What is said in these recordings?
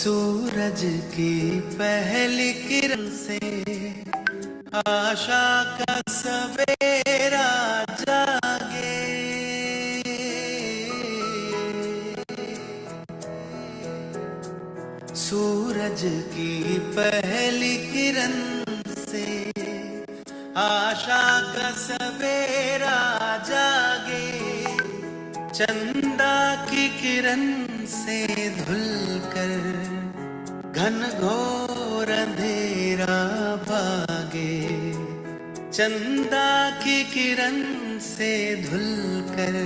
सूरज की पहली किरण से आशा का सवेरा जागे। सूरज की पहली किरण से आशा का सवेरा जागे। चंदा की किरण से धुलकर घन घोर अंधेरा भागे। चंदा की किरण से धुलकर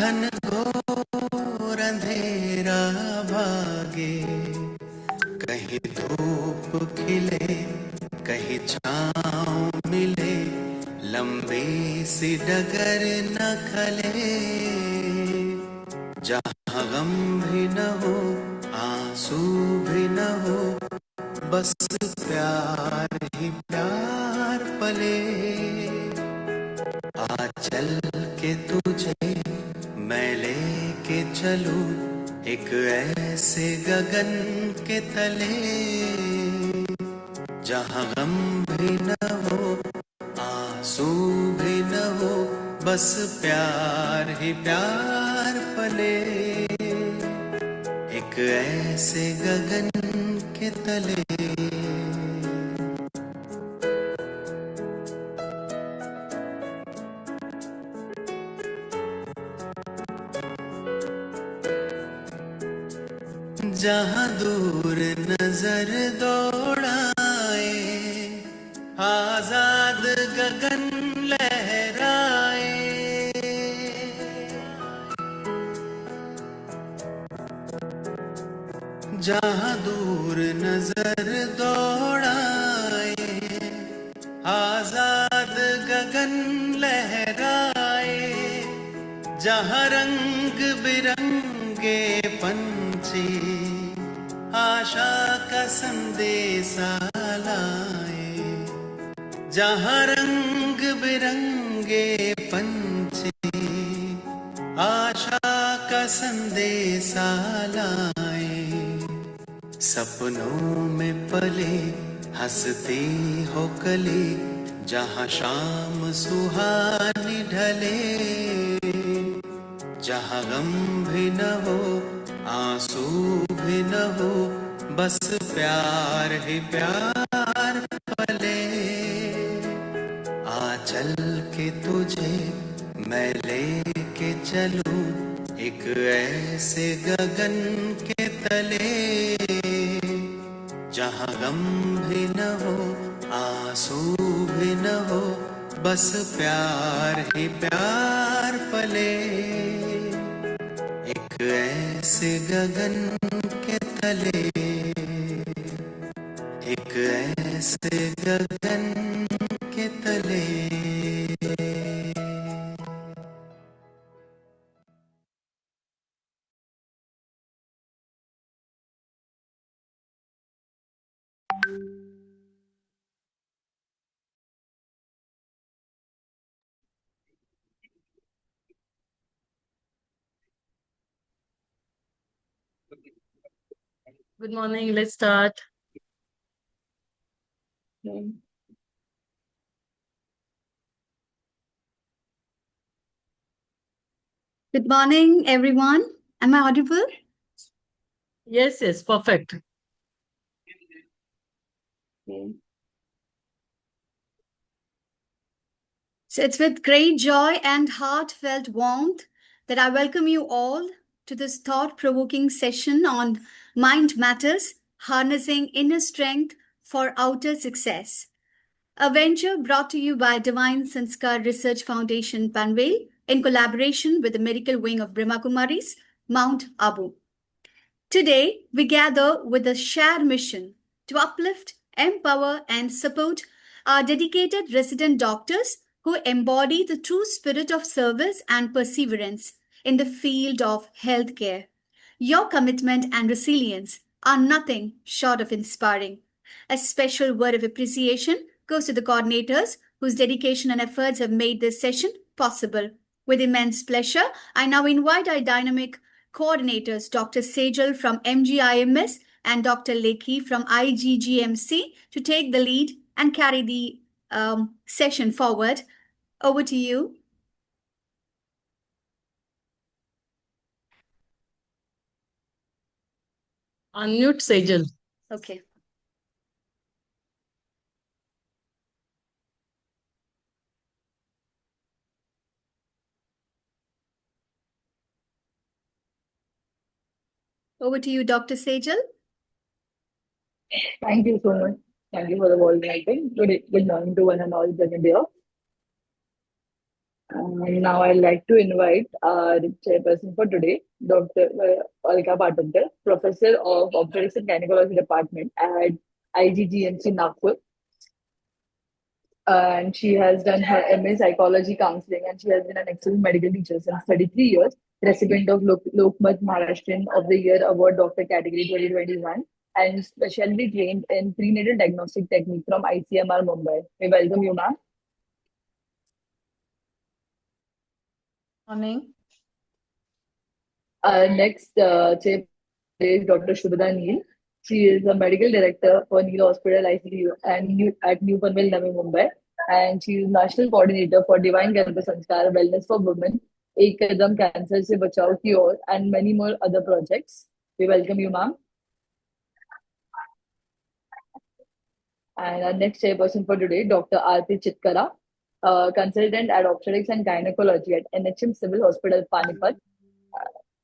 घन घोर अंधेरा भागे। कहीं धूप खिले कहीं छाँव मिले, लंबी सी डगर न खले। जहाँ गम भी न हो आंसू भी न हो, बस प्यार ही प्यार पले। आ चल के तुझे मैं लेके चलूं एक ऐसे गगन के तले। जहाँ गम भी न हो आंसू भी न हो, बस प्यार ही प्यार पले। एक ऐसे गगन के तले। जहाँ दूर नजर दौड़ाए, आजाद गगन लहराए। जहाँ दूर नजर दौड़ाए, आजाद गगन लहराए। जहाँ रंग बिरंगे पंछी आशा का संदेशा लाए। जहाँ रंग बिरंगे पंछी आशा का संदेशा लाए। सपनों में पले हंसती हो कली, जहाँ शाम सुहानी ढले। जहाँ गम भी न हो आंसू भी न हो, बस प्यार ही प्यार पले। आ चल के तुझे मैं लेके चलूं एक ऐसे गगन के तले। जहाँ गम भी न हो आंसू भी न हो, बस प्यार ही प्यार पले। एक ऐसे गगन के तले। एक ऐसे गगन के तले। Good morning. Let's start. Good morning, everyone. Am I audible? Yes, perfect. So it's with great joy and heartfelt warmth that I welcome you all to this thought-provoking session on Mind Matters, Harnessing Inner Strength for Outer Success. A venture brought to you by Divine Sanskar Research Foundation, Panvel, in collaboration with the medical wing of Brahma Kumaris, Mount Abu. Today, we gather with a shared mission to uplift, empower, and support our dedicated resident doctors who embody the true spirit of service and perseverance in the field of healthcare. Your commitment and resilience are nothing short of inspiring. A special word of appreciation goes to the coordinators whose dedication and efforts have made this session possible. With immense pleasure, I now invite our dynamic coordinators, Dr. Sejal from MGIMS and Dr. Lekhi from IGGMC, to take the lead and carry the session forward. Over to you. Unmute Sejal. Okay. Over to you, Dr. Sejal. Thank you so much. Thank you for the warm welcome. Good morning to one and all present here. Now I'd like to invite our chairperson for today, Dr. Alka Patankar, Professor of Obstetrics and Gynecology Department at IGGMC Nagpur. And she has done her MA Psychology Counseling, and she has been an excellent medical teacher since 33 years, recipient of Lokmat Maharashtrian of the Year Award Doctor Category 2021, and specially trained in prenatal diagnostic technique from ICMR Mumbai. We welcome you, ma'am. Morning. Next, chair is Dr. Shubhda Neel. She is a medical director for Neel Hospital ICU and at New Panvel, Navi Mumbai. And she is national coordinator for Divine Garba Sanskar, Wellness for Women, Ek Kadam Cancer Se Bachao Cure, and many more other projects. We welcome you, ma'am. And our next chairperson for today, Dr. Aarti Chitkara, consultant at Obstetrics and Gynecology at NHM Civil Hospital, Panipat.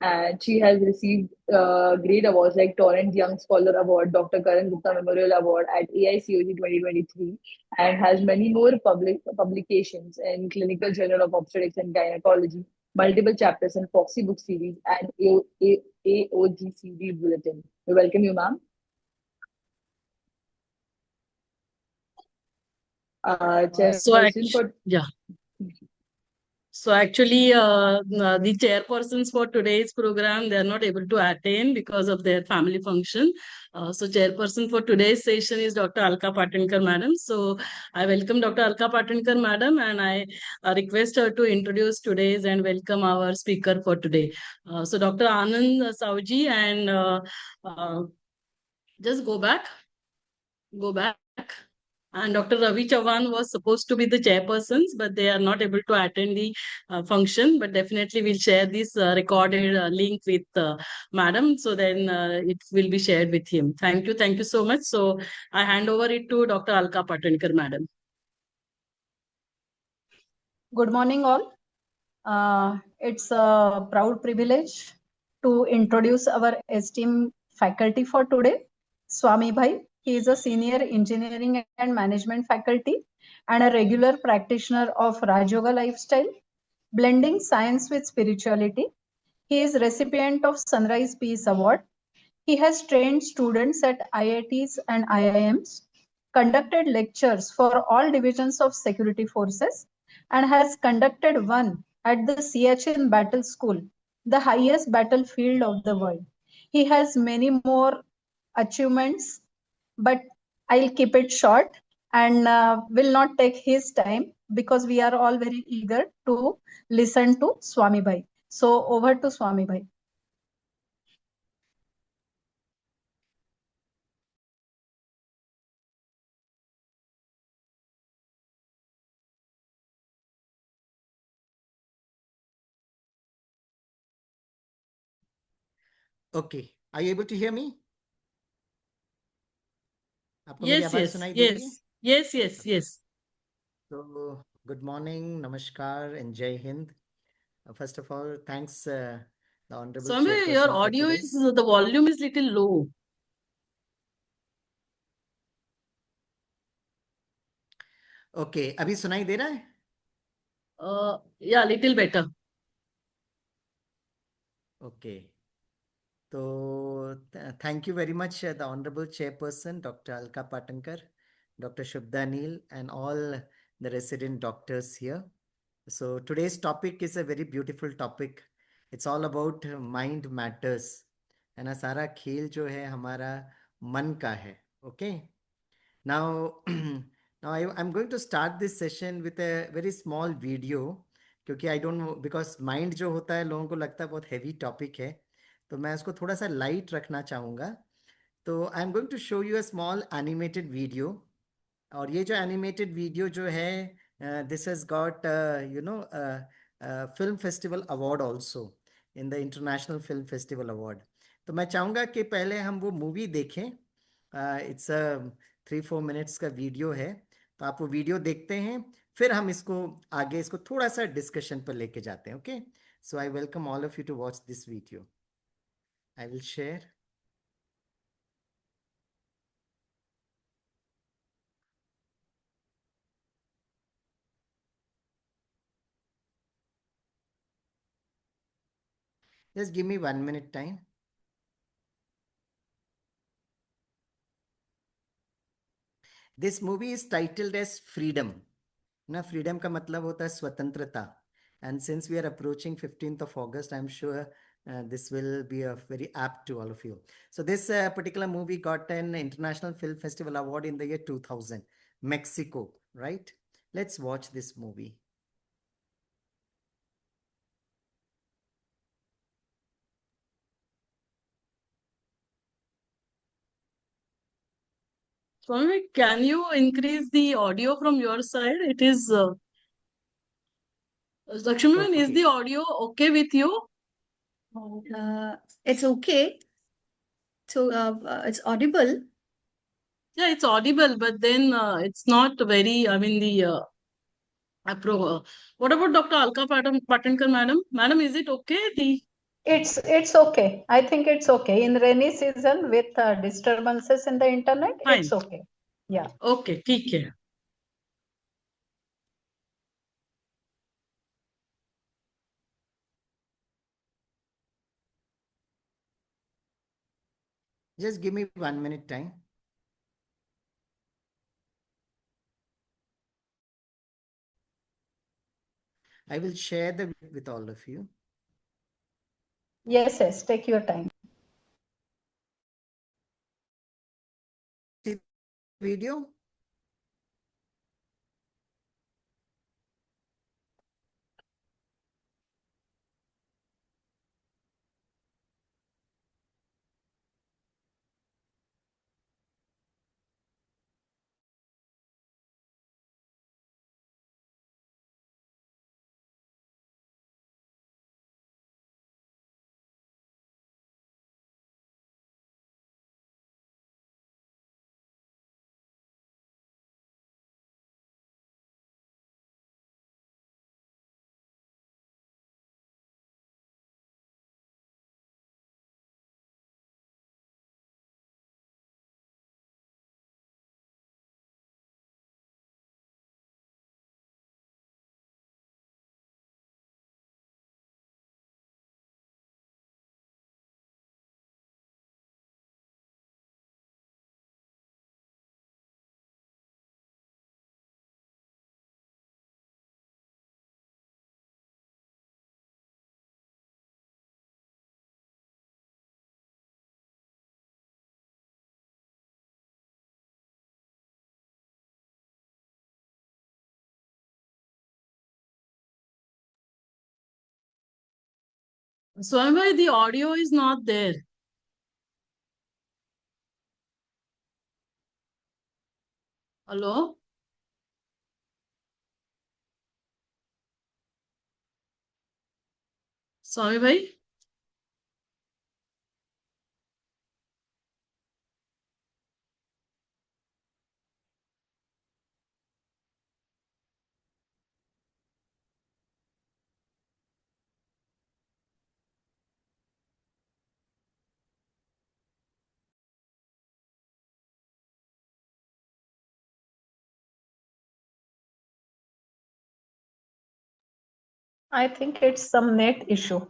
And she has received great awards like Torrent Young Scholar Award, Dr. Karan Gupta Memorial Award at AICOG 2023, and has many more publications in Clinical Journal of Obstetrics and Gynecology, multiple chapters in Foxy Book Series, and AOGCD Bulletin. We welcome you, ma'am. So actually, the chairpersons for today's program, they are not able to attend because of their family function. So chairperson for today's session is Dr. Alka Patankar madam. So I welcome Dr. Alka Patankar madam, and I request her to introduce today's and welcome our speaker for today. So Dr. Anand Sauji, and just go back. And Dr. Ravi Chavan was supposed to be the chairpersons, but they are not able to attend the function. But definitely we'll share this recorded link with madam. So then it will be shared with him. Thank you. Thank you so much. So I hand over it to Dr. Alka Patankar madam. Good morning all. It's a proud privilege to introduce our esteemed faculty for today, Swami Bhai. He is a senior engineering and management faculty and a regular practitioner of Raj Yoga lifestyle, blending science with spirituality. He is recipient of Sunrise Peace Award. He has trained students at IITs and IIMs, conducted lectures for all divisions of security forces, and has conducted one at the Siachen Battle School, the highest battlefield of the world. He has many more achievements, but I'll keep it short and will not take his time because we are all very eager to listen to Swami Bhai. So over to Swami Bhai. Okay, are you able to hear me? Yes. So, good morning, namaskar, and Jai Hind. First of all, thanks, the Honorable Swami, Chairperson your for audio today. is, the volume is little low. Okay, अभी सुनाई दे रहा है? Yeah, little better. Okay. So, thank you very much, the Honorable Chairperson, Dr. Alka Patankar, Dr. Shubhda Neel, and all the resident doctors here. So, today's topic is a very beautiful topic. It's all about mind matters. है ना, सारा खेल जो है हमारा मन का है. Okay. Now, I'm going to start this session with a very small video, क्योंकि I don't know, because mind जो होता है लोगों को लगता है बहुत heavy topic है. तो मैं उसको थोड़ा सा लाइट रखना चाहूँगा। तो I am going to show you a small animated video. और ये जो एनिमेटेड वीडियो जो है, this has got you know film festival award also, in the international film festival award. तो मैं चाहूँगा कि पहले हम वो मूवी देखें। इट्स अ 3-4 मिनट्स का वीडियो है, तो आप वो वीडियो देखते हैं, फिर हम इसको आगे इसको थोड़ा सा डिस्कशन पर लेके जाते हैं। Okay, so I welcome all of you to watch this video. I will share. Just give me 1 minute time. This movie is titled as Freedom. ना freedom का मतलब होता है स्वतंत्रता. And since we are approaching 15th of August, I'm sure this will be a very apt to all of you. So this particular movie got an International Film Festival Award in the year 2000, Mexico, right? Let's watch this movie. Swami, can you increase the audio from your side? It is, Lakshmi, is Okay. the audio okay with you? It's okay. So it's audible. Yeah, it's audible, but then it's not very, I mean, what about Dr. Alka Patankar, madam? Madam, is it okay? It's okay. I think it's okay. In rainy season with disturbances in the internet, Fine. it's okay. Yeah. Okay, ठीक है. Just give me 1 minute time. I will share the with all of you. Yes, yes. Take your time. See the video? Swami, the audio is not there. Hello? Swami bhai? I think it's some net issue.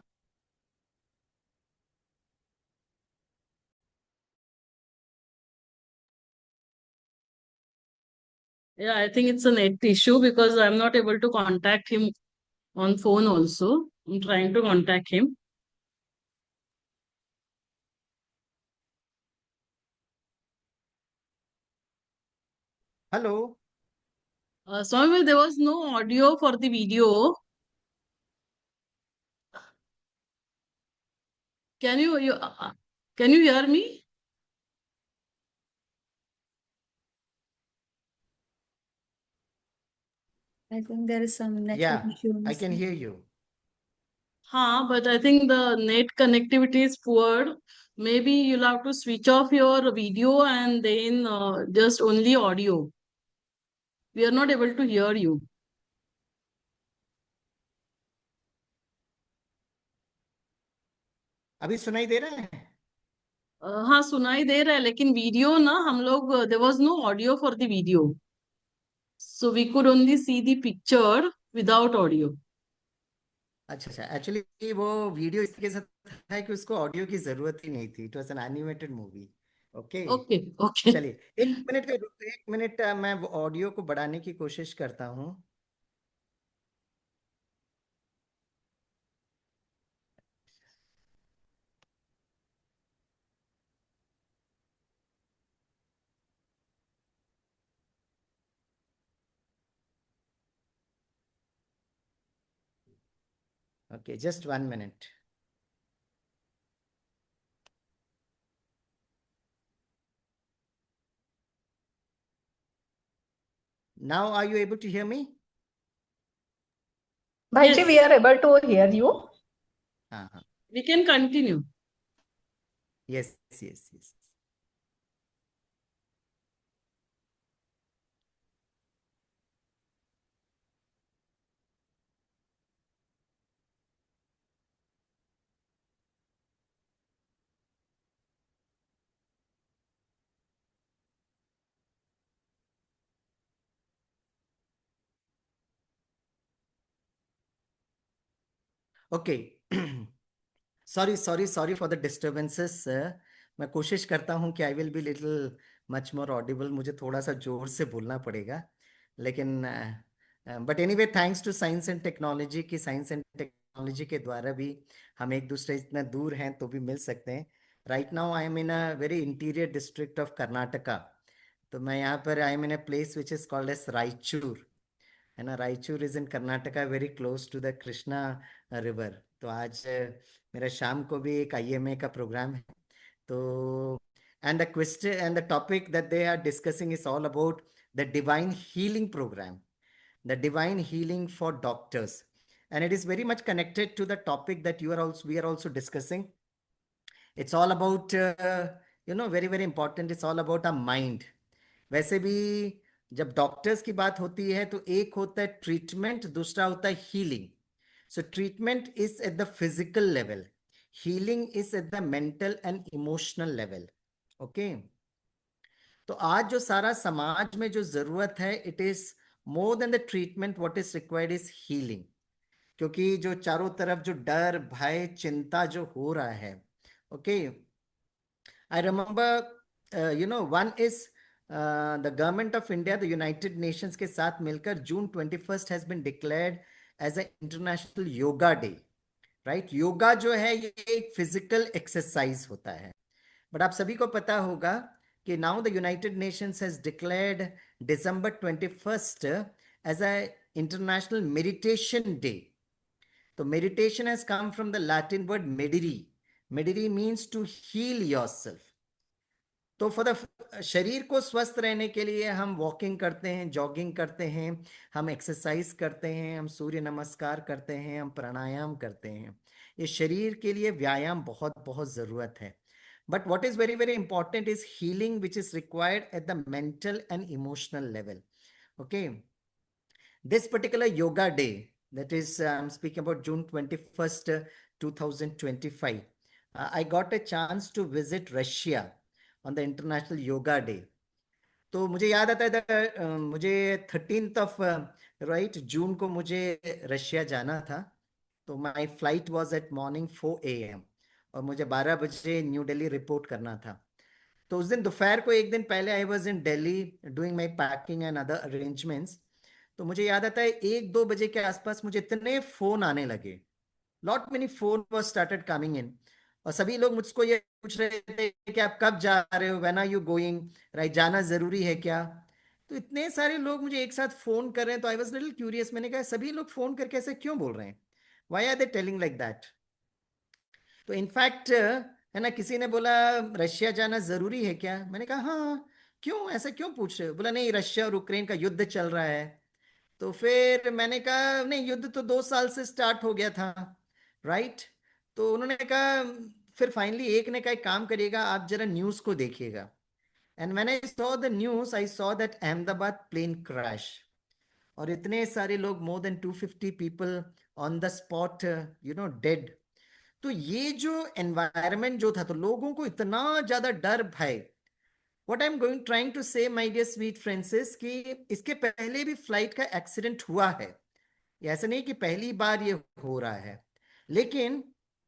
Yeah, I think it's a net issue because I'm not able to contact him on phone also. I'm trying to contact him. Hello. Swami bhai, there was no audio for the video. Can can you hear me? I think there is some network Yeah, issue. I can hear you. Huh, but I think the net connectivity is poor. Maybe you'll have to switch off your video and then just only audio. We are not able to hear you. अभी सुनाई दे रहा है? हाँ सुनाई दे रहा है लेकिन video ना हम लोग there was no audio for the video so we could only see the picture without audio. अच्छा अच्छा, एक्चुअली वो वीडियो इसके साथ है कि उसको ऑडियो की जरूरत ही नहीं थी. It was an animated movie. Okay, okay okay. चलिए 1 मिनट का 1 मिनट, मैं ऑडियो को बढ़ाने की कोशिश करता हूँ. Okay, just 1 minute. Now, are you able to hear me? Bhaiji, Yes. we are able to hear you. हाँ. We can continue. Yes, yes, yes. Okay. Sorry for the disturbances. मैं कोशिश करता हूँ कि I will be little much more audible. मुझे थोड़ा सा जोर से बोलना पड़ेगा, लेकिन but anyway, thanks to science and technology, की साइंस एंड टेक्नोलॉजी के द्वारा भी हम एक दूसरे इतना दूर हैं तो भी मिल सकते हैं. Right now I am in a very interior district of Karnataka. तो मैं यहाँ पर I am in a place which is called as Raichur, है ना. Raichur is in Karnataka, very close to the Krishna river. तो आज मेरा शाम को भी एक आईएमए का प्रोग्राम है. तो and the question and the topic that they are discussing is all about the divine healing program, the divine healing for doctors, and it is very much connected to the topic that we are also discussing. It's all about very very important, it's all about our mind. वैसे भी जब doctors की बात होती है तो एक होता है ट्रीटमेंट, दूसरा होता है healing. So treatment is at the physical level, healing is at the mental and emotional level. Okay, तो आज जो सारा समाज में जो जरूरत है, it is more than the treatment, what is required is healing. क्योंकि जो चारों तरफ जो डर भय चिंता जो हो रहा है, okay, I remember one is the government of India, the United Nations के साथ मिलकर June 21 has been declared as a international yoga day. Right, yoga जो है ये एक फिजिकल एक्सरसाइज होता है, बट आप सभी को पता होगा कि now the United Nations has declared December 21 as a international meditation day. तो meditation has come from the Latin word mederi. Mederi means to heal yourself. तो फॉर द शरीर को स्वस्थ रहने के लिए हम वॉकिंग करते हैं, जॉगिंग करते हैं, हम एक्सरसाइज करते हैं, हम सूर्य नमस्कार करते हैं, हम प्राणायाम करते हैं. ये शरीर के लिए व्यायाम बहुत बहुत ज़रूरत है. But what is very very important is healing which is required at the mental and emotional level. Okay, this particular yoga day, that is I'm speaking about June 21st 2025, I got a chance to visit Russia on the international yoga day. तो मुझे याद आता है मुझे 13th of right जून को मुझे Russia जाना था. तो my flight was at morning 4 AM और मुझे 12 बजे न्यू दिल्ली रिपोर्ट करना था. तो उस दिन दोपहर को एक दिन पहले I was in Delhi doing my packing and other arrangements. तो मुझे याद आता है 1-2 बजे के आसपास मुझे इतने फोन आने लगे, lot many phone was started coming in, और सभी लोग मुझको ये पूछ रहे थे कि आप कब जा रहे हो, when are you going, right, जाना जरूरी है क्या. तो इतने सारे लोग मुझे एक साथ फोन कर रहे हैं, तो आई वाज लिटिल क्यूरियस. मैंने कहा सभी लोग फोन करके ऐसे क्यों बोल रहे हैं, why are they telling like that. तो इनफैक्ट है ना, किसी ने बोला रशिया जाना जरूरी है क्या? मैंने कहा हाँ, क्यों, ऐसा क्यों पूछ रहे हो? बोला नहीं, रशिया और यूक्रेन का युद्ध चल रहा है। तो फिर मैंने कहा नहीं, युद्ध तो 2 साल से स्टार्ट हो गया था, राइट? तो उन्होंने कहा, फिर फाइनली एक ने कहा एक काम करिएगा, आप जरा न्यूज को देखिएगा। And when I saw the news, I saw that Ahmedabad plane crash, और इतने सारे लोग, more than 250 people on the spot, dead. तो ये जो एनवायरनमेंट जो था, तो लोगों को इतना ज्यादा डर भय। What I'm going trying to say, my dear sweet friends, is कि इसके पहले भी फ्लाइट का एक्सीडेंट हुआ है, ये ऐसा नहीं कि पहली बार ये हो रहा है। लेकिन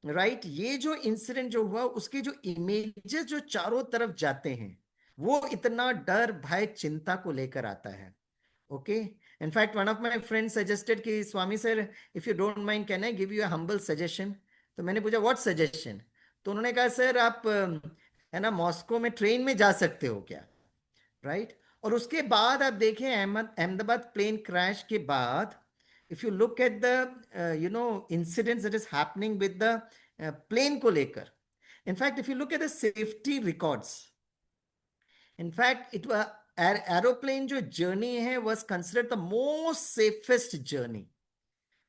राइट, ये जो इंसिडेंट जो हुआ, उसके जो इमेजेस जो चारों तरफ जाते हैं, वो इतना डर भय चिंता को लेकर आता है। Okay, in fact one of my friends suggested कि Swami sir, if you don't mind, can I give you a humble suggestion? तो मैंने पूछा व्हाट सजेशन? तो उन्होंने कहा सर आप है ना, मॉस्को में ट्रेन में जा सकते हो क्या, राइट? और उसके बाद आप देखें, अहमदाबाद प्लेन क्रैश के बाद, if you look at the incidents that is happening with the plane को लेकर, in fact if you look at the safety records, in fact it aeroplane जो जर्नी है was considered the most safest journey,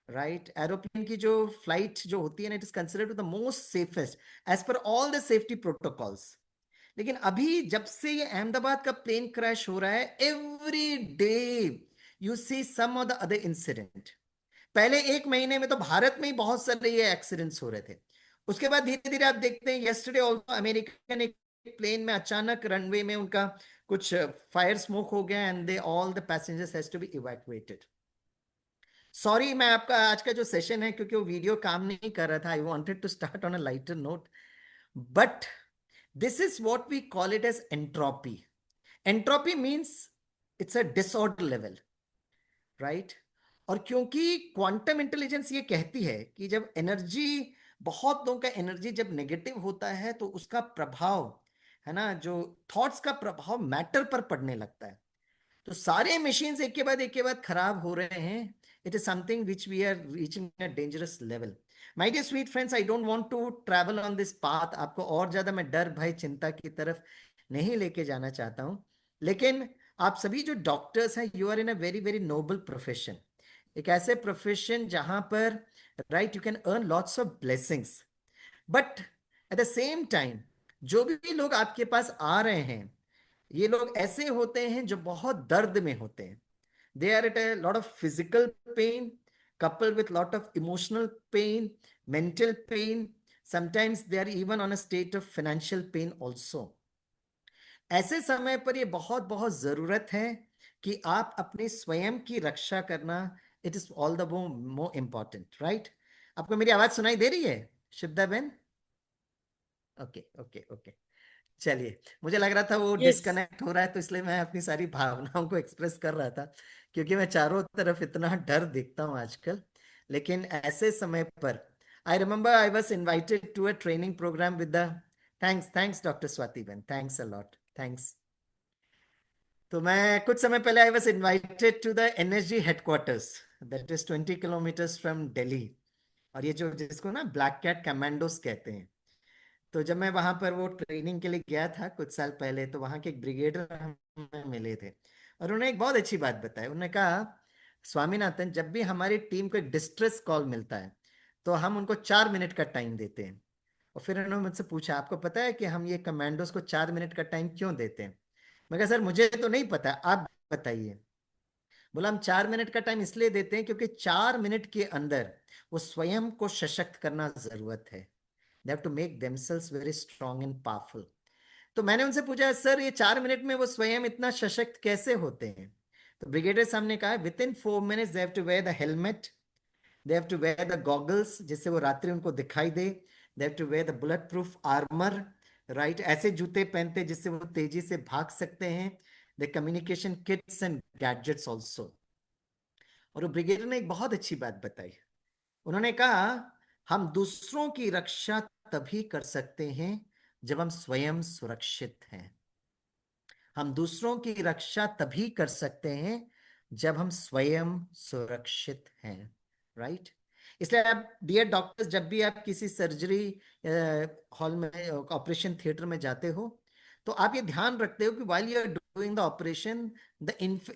right? Aeroplane की जो flight जो होती है ना, it is considered the most safest as per all the safety protocols. लेकिन अभी जब से ये अहमदाबाद का प्लेन क्रैश हो रहा है, every day you see some of the other incident. पहले 1 महीने में तो भारत में ही बहुत सारे ये एक्सीडेंट्स हो रहे थे। उसके बाद धीरे धीरे आप देखते हैं, यस्टरडे ऑल्सो अमेरिकन एक प्लेन में अचानक रनवे में उनका कुछ फायर स्मोक हो गया, and they all the passengers has to be evacuated. Sorry, मैं आपका आज का जो सेशन है, क्योंकि वो वीडियो काम नहीं कर रहा था, I wanted to start on a lighter note, but this is what we call it as entropy. Entropy means it's a disorder level, right? और क्योंकि क्वांटम इंटेलिजेंस ये कहती है कि जब एनर्जी, बहुत लोगों का एनर्जी जब नेगेटिव होता है, तो उसका प्रभाव है ना, जो थॉट्स का प्रभाव मैटर पर पड़ने लगता है। तो सारे मशीन्स एक के बाद खराब हो रहे हैं। It is something which we are reaching a dangerous level. My dear sweet friends, I don't want to travel on this path. आपको और ज्यादा मैं डर भय चिंता की तरफ नहीं लेके जाना चाहता हूं। लेकिन आप सभी जो डॉक्टर्स हैं, you are in a very very noble profession. एक ऐसे प्रोफेशन जहां पर right, you can earn lots of blessings, but at the same time जो भी लोग आपके पास आ रहे हैं, ये लोग ऐसे होते हैं जो बहुत दर्द में होते हैं। They are at a lot of physical pain coupled with lot of emotional pain, mental pain. Sometimes they are even on a state of financial pain also. ऐसे समय पर ये बहुत बहुत जरूरत है कि आप अपने स्वयं की रक्षा करना, it is all the more important, right? आपको मेरी आवाज सुनाई दे रही है Shivda Ben? Okay okay okay, चलिए। मुझे लग रहा था वो Yes. डिस्कनेक्ट हो रहा है, तो इसलिए मैं अपनी सारी भावनाओं को एक्सप्रेस कर रहा था, क्योंकि मैं चारों तरफ इतना डर देखता हूँ आजकल। लेकिन ऐसे समय पर I remember I was invited to a training programme with the thanks doctor Swati ben, thanks a lot, thanks. तो मैं कुछ समय पहले I was invited to the NSG headquarters, that is 20 kilometres from Delhi. और ये जो जिसको ना ब्लैक कैट कमांडोज कहते हैं, तो जब मैं वहां पर वो ट्रेनिंग के लिए गया था कुछ साल पहले, तो वहां के एक ब्रिगेडर हमें मिले थे, और उन्होंने एक बहुत अच्छी बात बताई। उन्होंने कहा, स्वामीनाथन, जब भी हमारी टीम को एक डिस्ट्रेस कॉल मिलता है, तो हम उनको 4 मिनट का टाइम देते हैं। और फिर उन्होंने मुझसे पूछा, आपको पता है कि हम ये कमांडोज को 4 मिनट का टाइम क्यों देते हैं? मैं कहा, सर मुझे तो नहीं पता, आप बताइए। बोला, हम 4 मिनट का टाइम इसलिए देते हैं क्योंकि 4 मिनट के अंदर वो स्वयं को सशक्त करना जरूरत है। They have to make themselves very strong and powerful. तो मैंने उनसे पूछा, सर ये 4 मिनट में वो स्वयं इतना सशक्त कैसे होते हैं? तो ब्रिगेडियर साहब ने कहा, within 4 minutes they have to wear the helmet, they have to wear the goggles जिससे वो रात्रि उनको दिखाई दे, they have to wear the bullet proof armour, right? ऐसे जूते पहनते जिससे वो तेजी से भाग सकते हैं, the communication Kitts and gadgets also. और वो ब्रिगेडियर ने एक बहुत अच्छी बात बताई। उन्होंने कहा, हम दूसरों की रक्षा तभी कर सकते हैं जब हम स्वयं सुरक्षित हैं। हम दूसरों की रक्षा तभी कर सकते हैं जब हम स्वयं सुरक्षित हैं, राइट? इसलिए आप डियर डॉक्टर्स, जब भी आप किसी सर्जरी हॉल में, ऑपरेशन थिएटर में जाते हो, तो आप ये ध्यान रखते हो कि while you are doing the operation,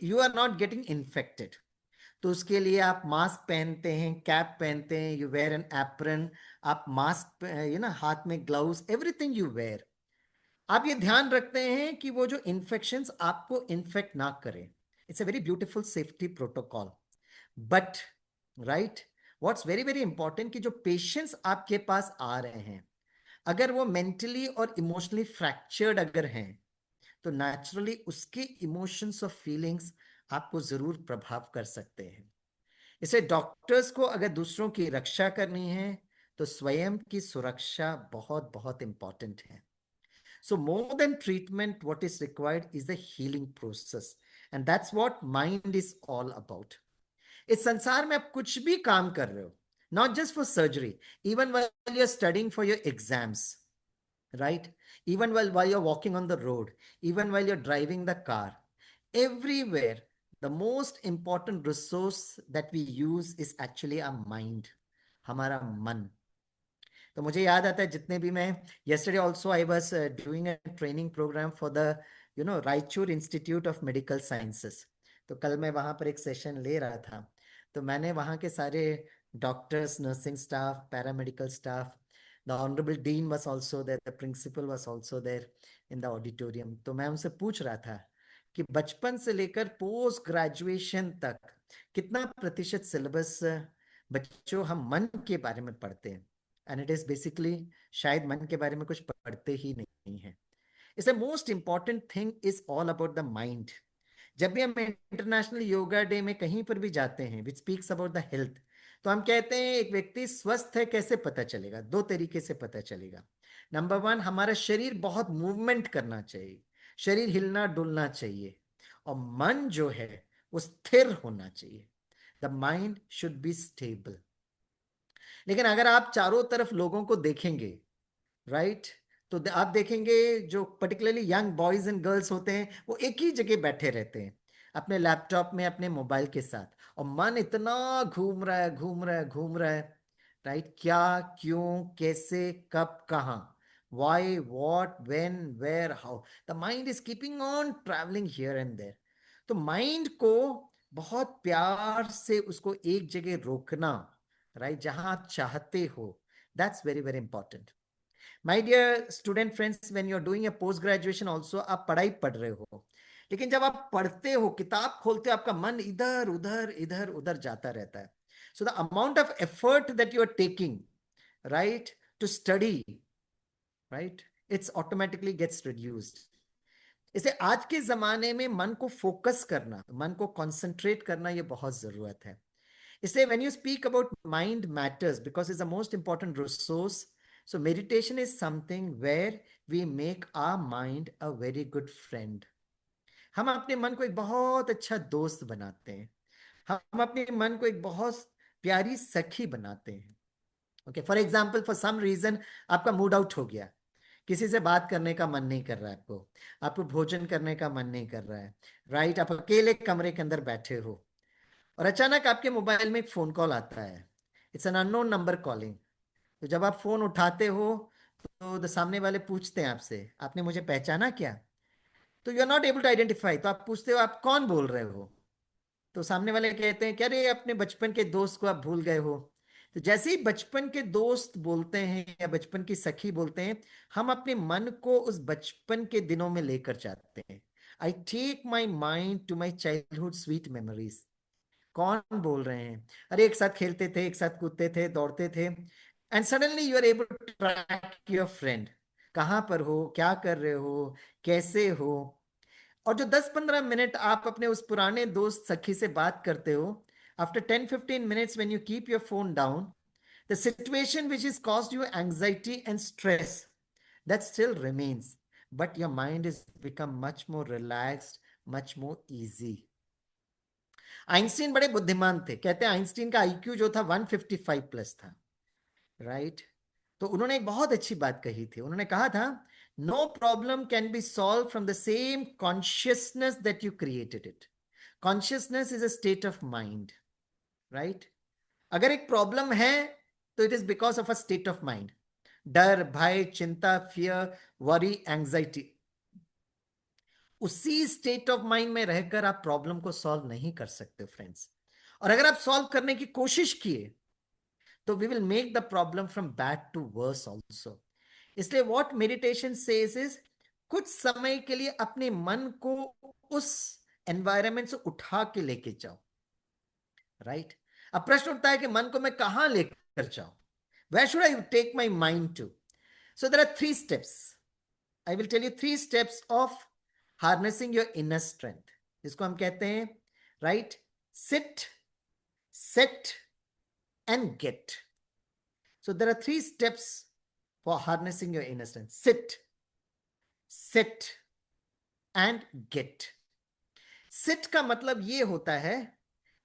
you are not getting infected. तो उसके लिए आप मास्क पहनते हैं, कैप पहनते हैं, यू वेयर एन एप्रन, आप मास्क ना, हाथ में ग्लव्स, एवरीथिंग यू वेयर। आप ये ध्यान रखते हैं कि वो जो इन्फेक्शंस आपको इन्फेक्ट ना करें। It's a very beautiful safety protocol. But right, what's very very important कि जो पेशेंट्स आपके पास आ रहे हैं, अगर वो मेंटली और इमोशनली फ्रैक्चर्ड अगर हैं, तो नेचुरली उसके इमोशंस और फीलिंग्स आपको जरूर प्रभाव कर सकते हैं। इसे डॉक्टर्स को अगर दूसरों की रक्षा करनी है, तो स्वयं की सुरक्षा बहुत बहुत इंपॉर्टेंट है। So more than treatment, what is required is the healing process. And that's what mind is all about. इस संसार में आप कुछ भी काम कर रहे हो, not just for surgery, even while you're studying for your exams, right? Even while you're walking on the road, even while you're driving the car, everywhere, the most important resource that we use is actually our mind, हमारा मन। तो मुझे याद आता है जितने भी मैं yesterday also I was doing a training program for the Raichur institute of medical sciences. तो कल मैं वहाँ पर एक सेशन ले रहा था, तो मैंने वहाँ के सारे doctors, nursing staff, paramedical staff, the honourable dean was also there, the principal was also there in the auditorium. तो मैं उनसे पूछ रहा था कि बचपन से लेकर पोस्ट ग्रेजुएशन तक कितना प्रतिशत सिलेबस बच्चों हम मन के बारे में पढ़ते हैं। एंड इट इज बेसिकली शायद मन के बारे में कुछ पढ़ते ही नहीं है। इसलिए most important thing is all about the mind. जब भी हम इंटरनेशनल योगा डे में कहीं पर भी जाते हैं विच स्पीक्स अबाउट द हेल्थ, तो हम कहते हैं एक व्यक्ति स्वस्थ है कैसे पता चलेगा? दो तरीके से पता चलेगा। नंबर वन, हमारा शरीर बहुत मूवमेंट करना चाहिए, शरीर हिलना डुलना चाहिए, और मन जो है वो स्थिर होना चाहिए। The mind should be stable. लेकिन अगर आप चारों तरफ लोगों को देखेंगे, राइट, तो आप देखेंगे जो particularly young boys and girls होते हैं वो एक ही जगह बैठे रहते हैं अपने लैपटॉप में, अपने मोबाइल के साथ, और मन इतना घूम रहा है, घूम रहा है, घूम रहा है, राइट? क्या, क्यों, कैसे, कब, कहाँ, why, what, when, where, how, the mind is keeping on travelling here and there. तो माइंड को बहुत प्यार से उसको एक जगह रोकना, राइट, जहां आप चाहते हो, that's very very important. My dear student friends, when you are doing a post graduation also, आप पढ़ाई पढ़ रहे हो, लेकिन जब आप पढ़ते हो, किताब खोलते हो, आपका मन इधर उधर इधर उधर जाता रहता है। So the amount of effort that you are taking, right, to study, right, it's automatically gets reduced. इसे आज के जमाने में मन को फोकस करना, मन को कॉन्सेंट्रेट करना, ये बहुत जरूरत है। इसलिए when you speak about mind matters because it's the most important resource. So meditation is something where we make our mind a very good friend. हम अपने मन को एक बहुत अच्छा दोस्त बनाते हैं, हम अपने मन को एक बहुत प्यारी सखी बनाते हैं। Okay, for example, for some reason आपका मूड आउट हो गया, किसी से बात करने का मन नहीं कर रहा है, आपको भोजन करने का मन नहीं कर रहा है, राइट, आप अकेले कमरे के अंदर बैठे हो, और अचानक आपके मोबाइल में एक फोन कॉल आता है, it's an unknown number calling. तो जब आप फोन उठाते हो तो सामने वाले पूछते हैं आपसे, आपने मुझे पहचाना क्या? तो you are not able to identify. तो आप पूछते हो, आप कौन बोल रहे हो? तो सामने वाले कहते हैं, क्या रे, अपने बचपन के दोस्त को आप भूल गए हो? तो जैसे ही बचपन के दोस्त बोलते हैं या बचपन की सखी बोलते हैं, हम अपने मन को उस बचपन के दिनों में लेकर जाते हैं। I take my mind to my childhood sweet memories. कौन बोल रहे हैं? अरे एक साथ खेलते थे, एक साथ कूदते थे, दौड़ते थे, and suddenly you are able to track your friend, कहाँ पर हो, क्या कर रहे हो, कैसे हो। और जो 10-15 मिनट आप अपने उस पुराने दोस्त सखी से बात करते हो, after 10-15 minutes when you keep your phone down, the situation which is caused you anxiety and stress, that still remains, but your mind is become much more relaxed, much more easy. Einstein बड़े बुद्धिमान थे, कहते हैं Einstein का IQ जो था 155 plus था, right? तो उन्होंने एक बहुत अच्छी बात कही थी, उन्होंने कहा था, no problem can be solve from the same consciousness that you created it. Consciousness is a state of mind, right? अगर एक प्रॉब्लम है तो it is because of a state of mind, डर, भय, चिंता, फियर, वरी, एंजाइटी। उसी state of mind में रहकर आप प्रॉब्लम को सॉल्व नहीं कर सकते फ्रेंड्स। और अगर आप सॉल्व करने की कोशिश किए तो we will make the problem from bad to worse also. इसलिए व्हाट मेडिटेशन सेज इज, कुछ समय के लिए अपने मन को उस एनवायरनमेंट से उठा के लेके जाओ, राइट? अब प्रश्न उठता है कि मन को मैं कहां लेकर जाऊं, where should I take my mind to? So there are 3 steps. I will tell you 3 steps of harnessing your inner strength, जिसको हम कहते हैं, right, sit, set and get. So there are 3 steps for harnessing your inner strength: sit, set and get. Sit का मतलब ये होता है,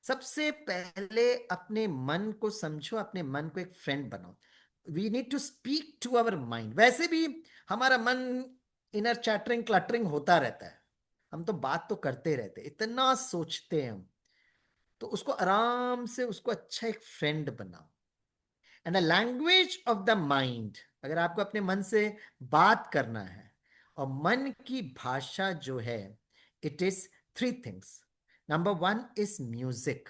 सबसे पहले अपने मन को समझो, अपने मन को एक फ्रेंड बनाओ। We need to speak to our mind. वैसे भी हमारा मन इनर चैटरिंग क्लटरिंग होता रहता है, हम तो बात तो करते रहते हैं, इतना सोचते हैं हम, तो उसको आराम से, उसको अच्छा एक फ्रेंड बनाओ। And the language of the mind, अगर आपको अपने मन से बात करना है, और मन की भाषा जो है, it is 3 things. Number 1 is music,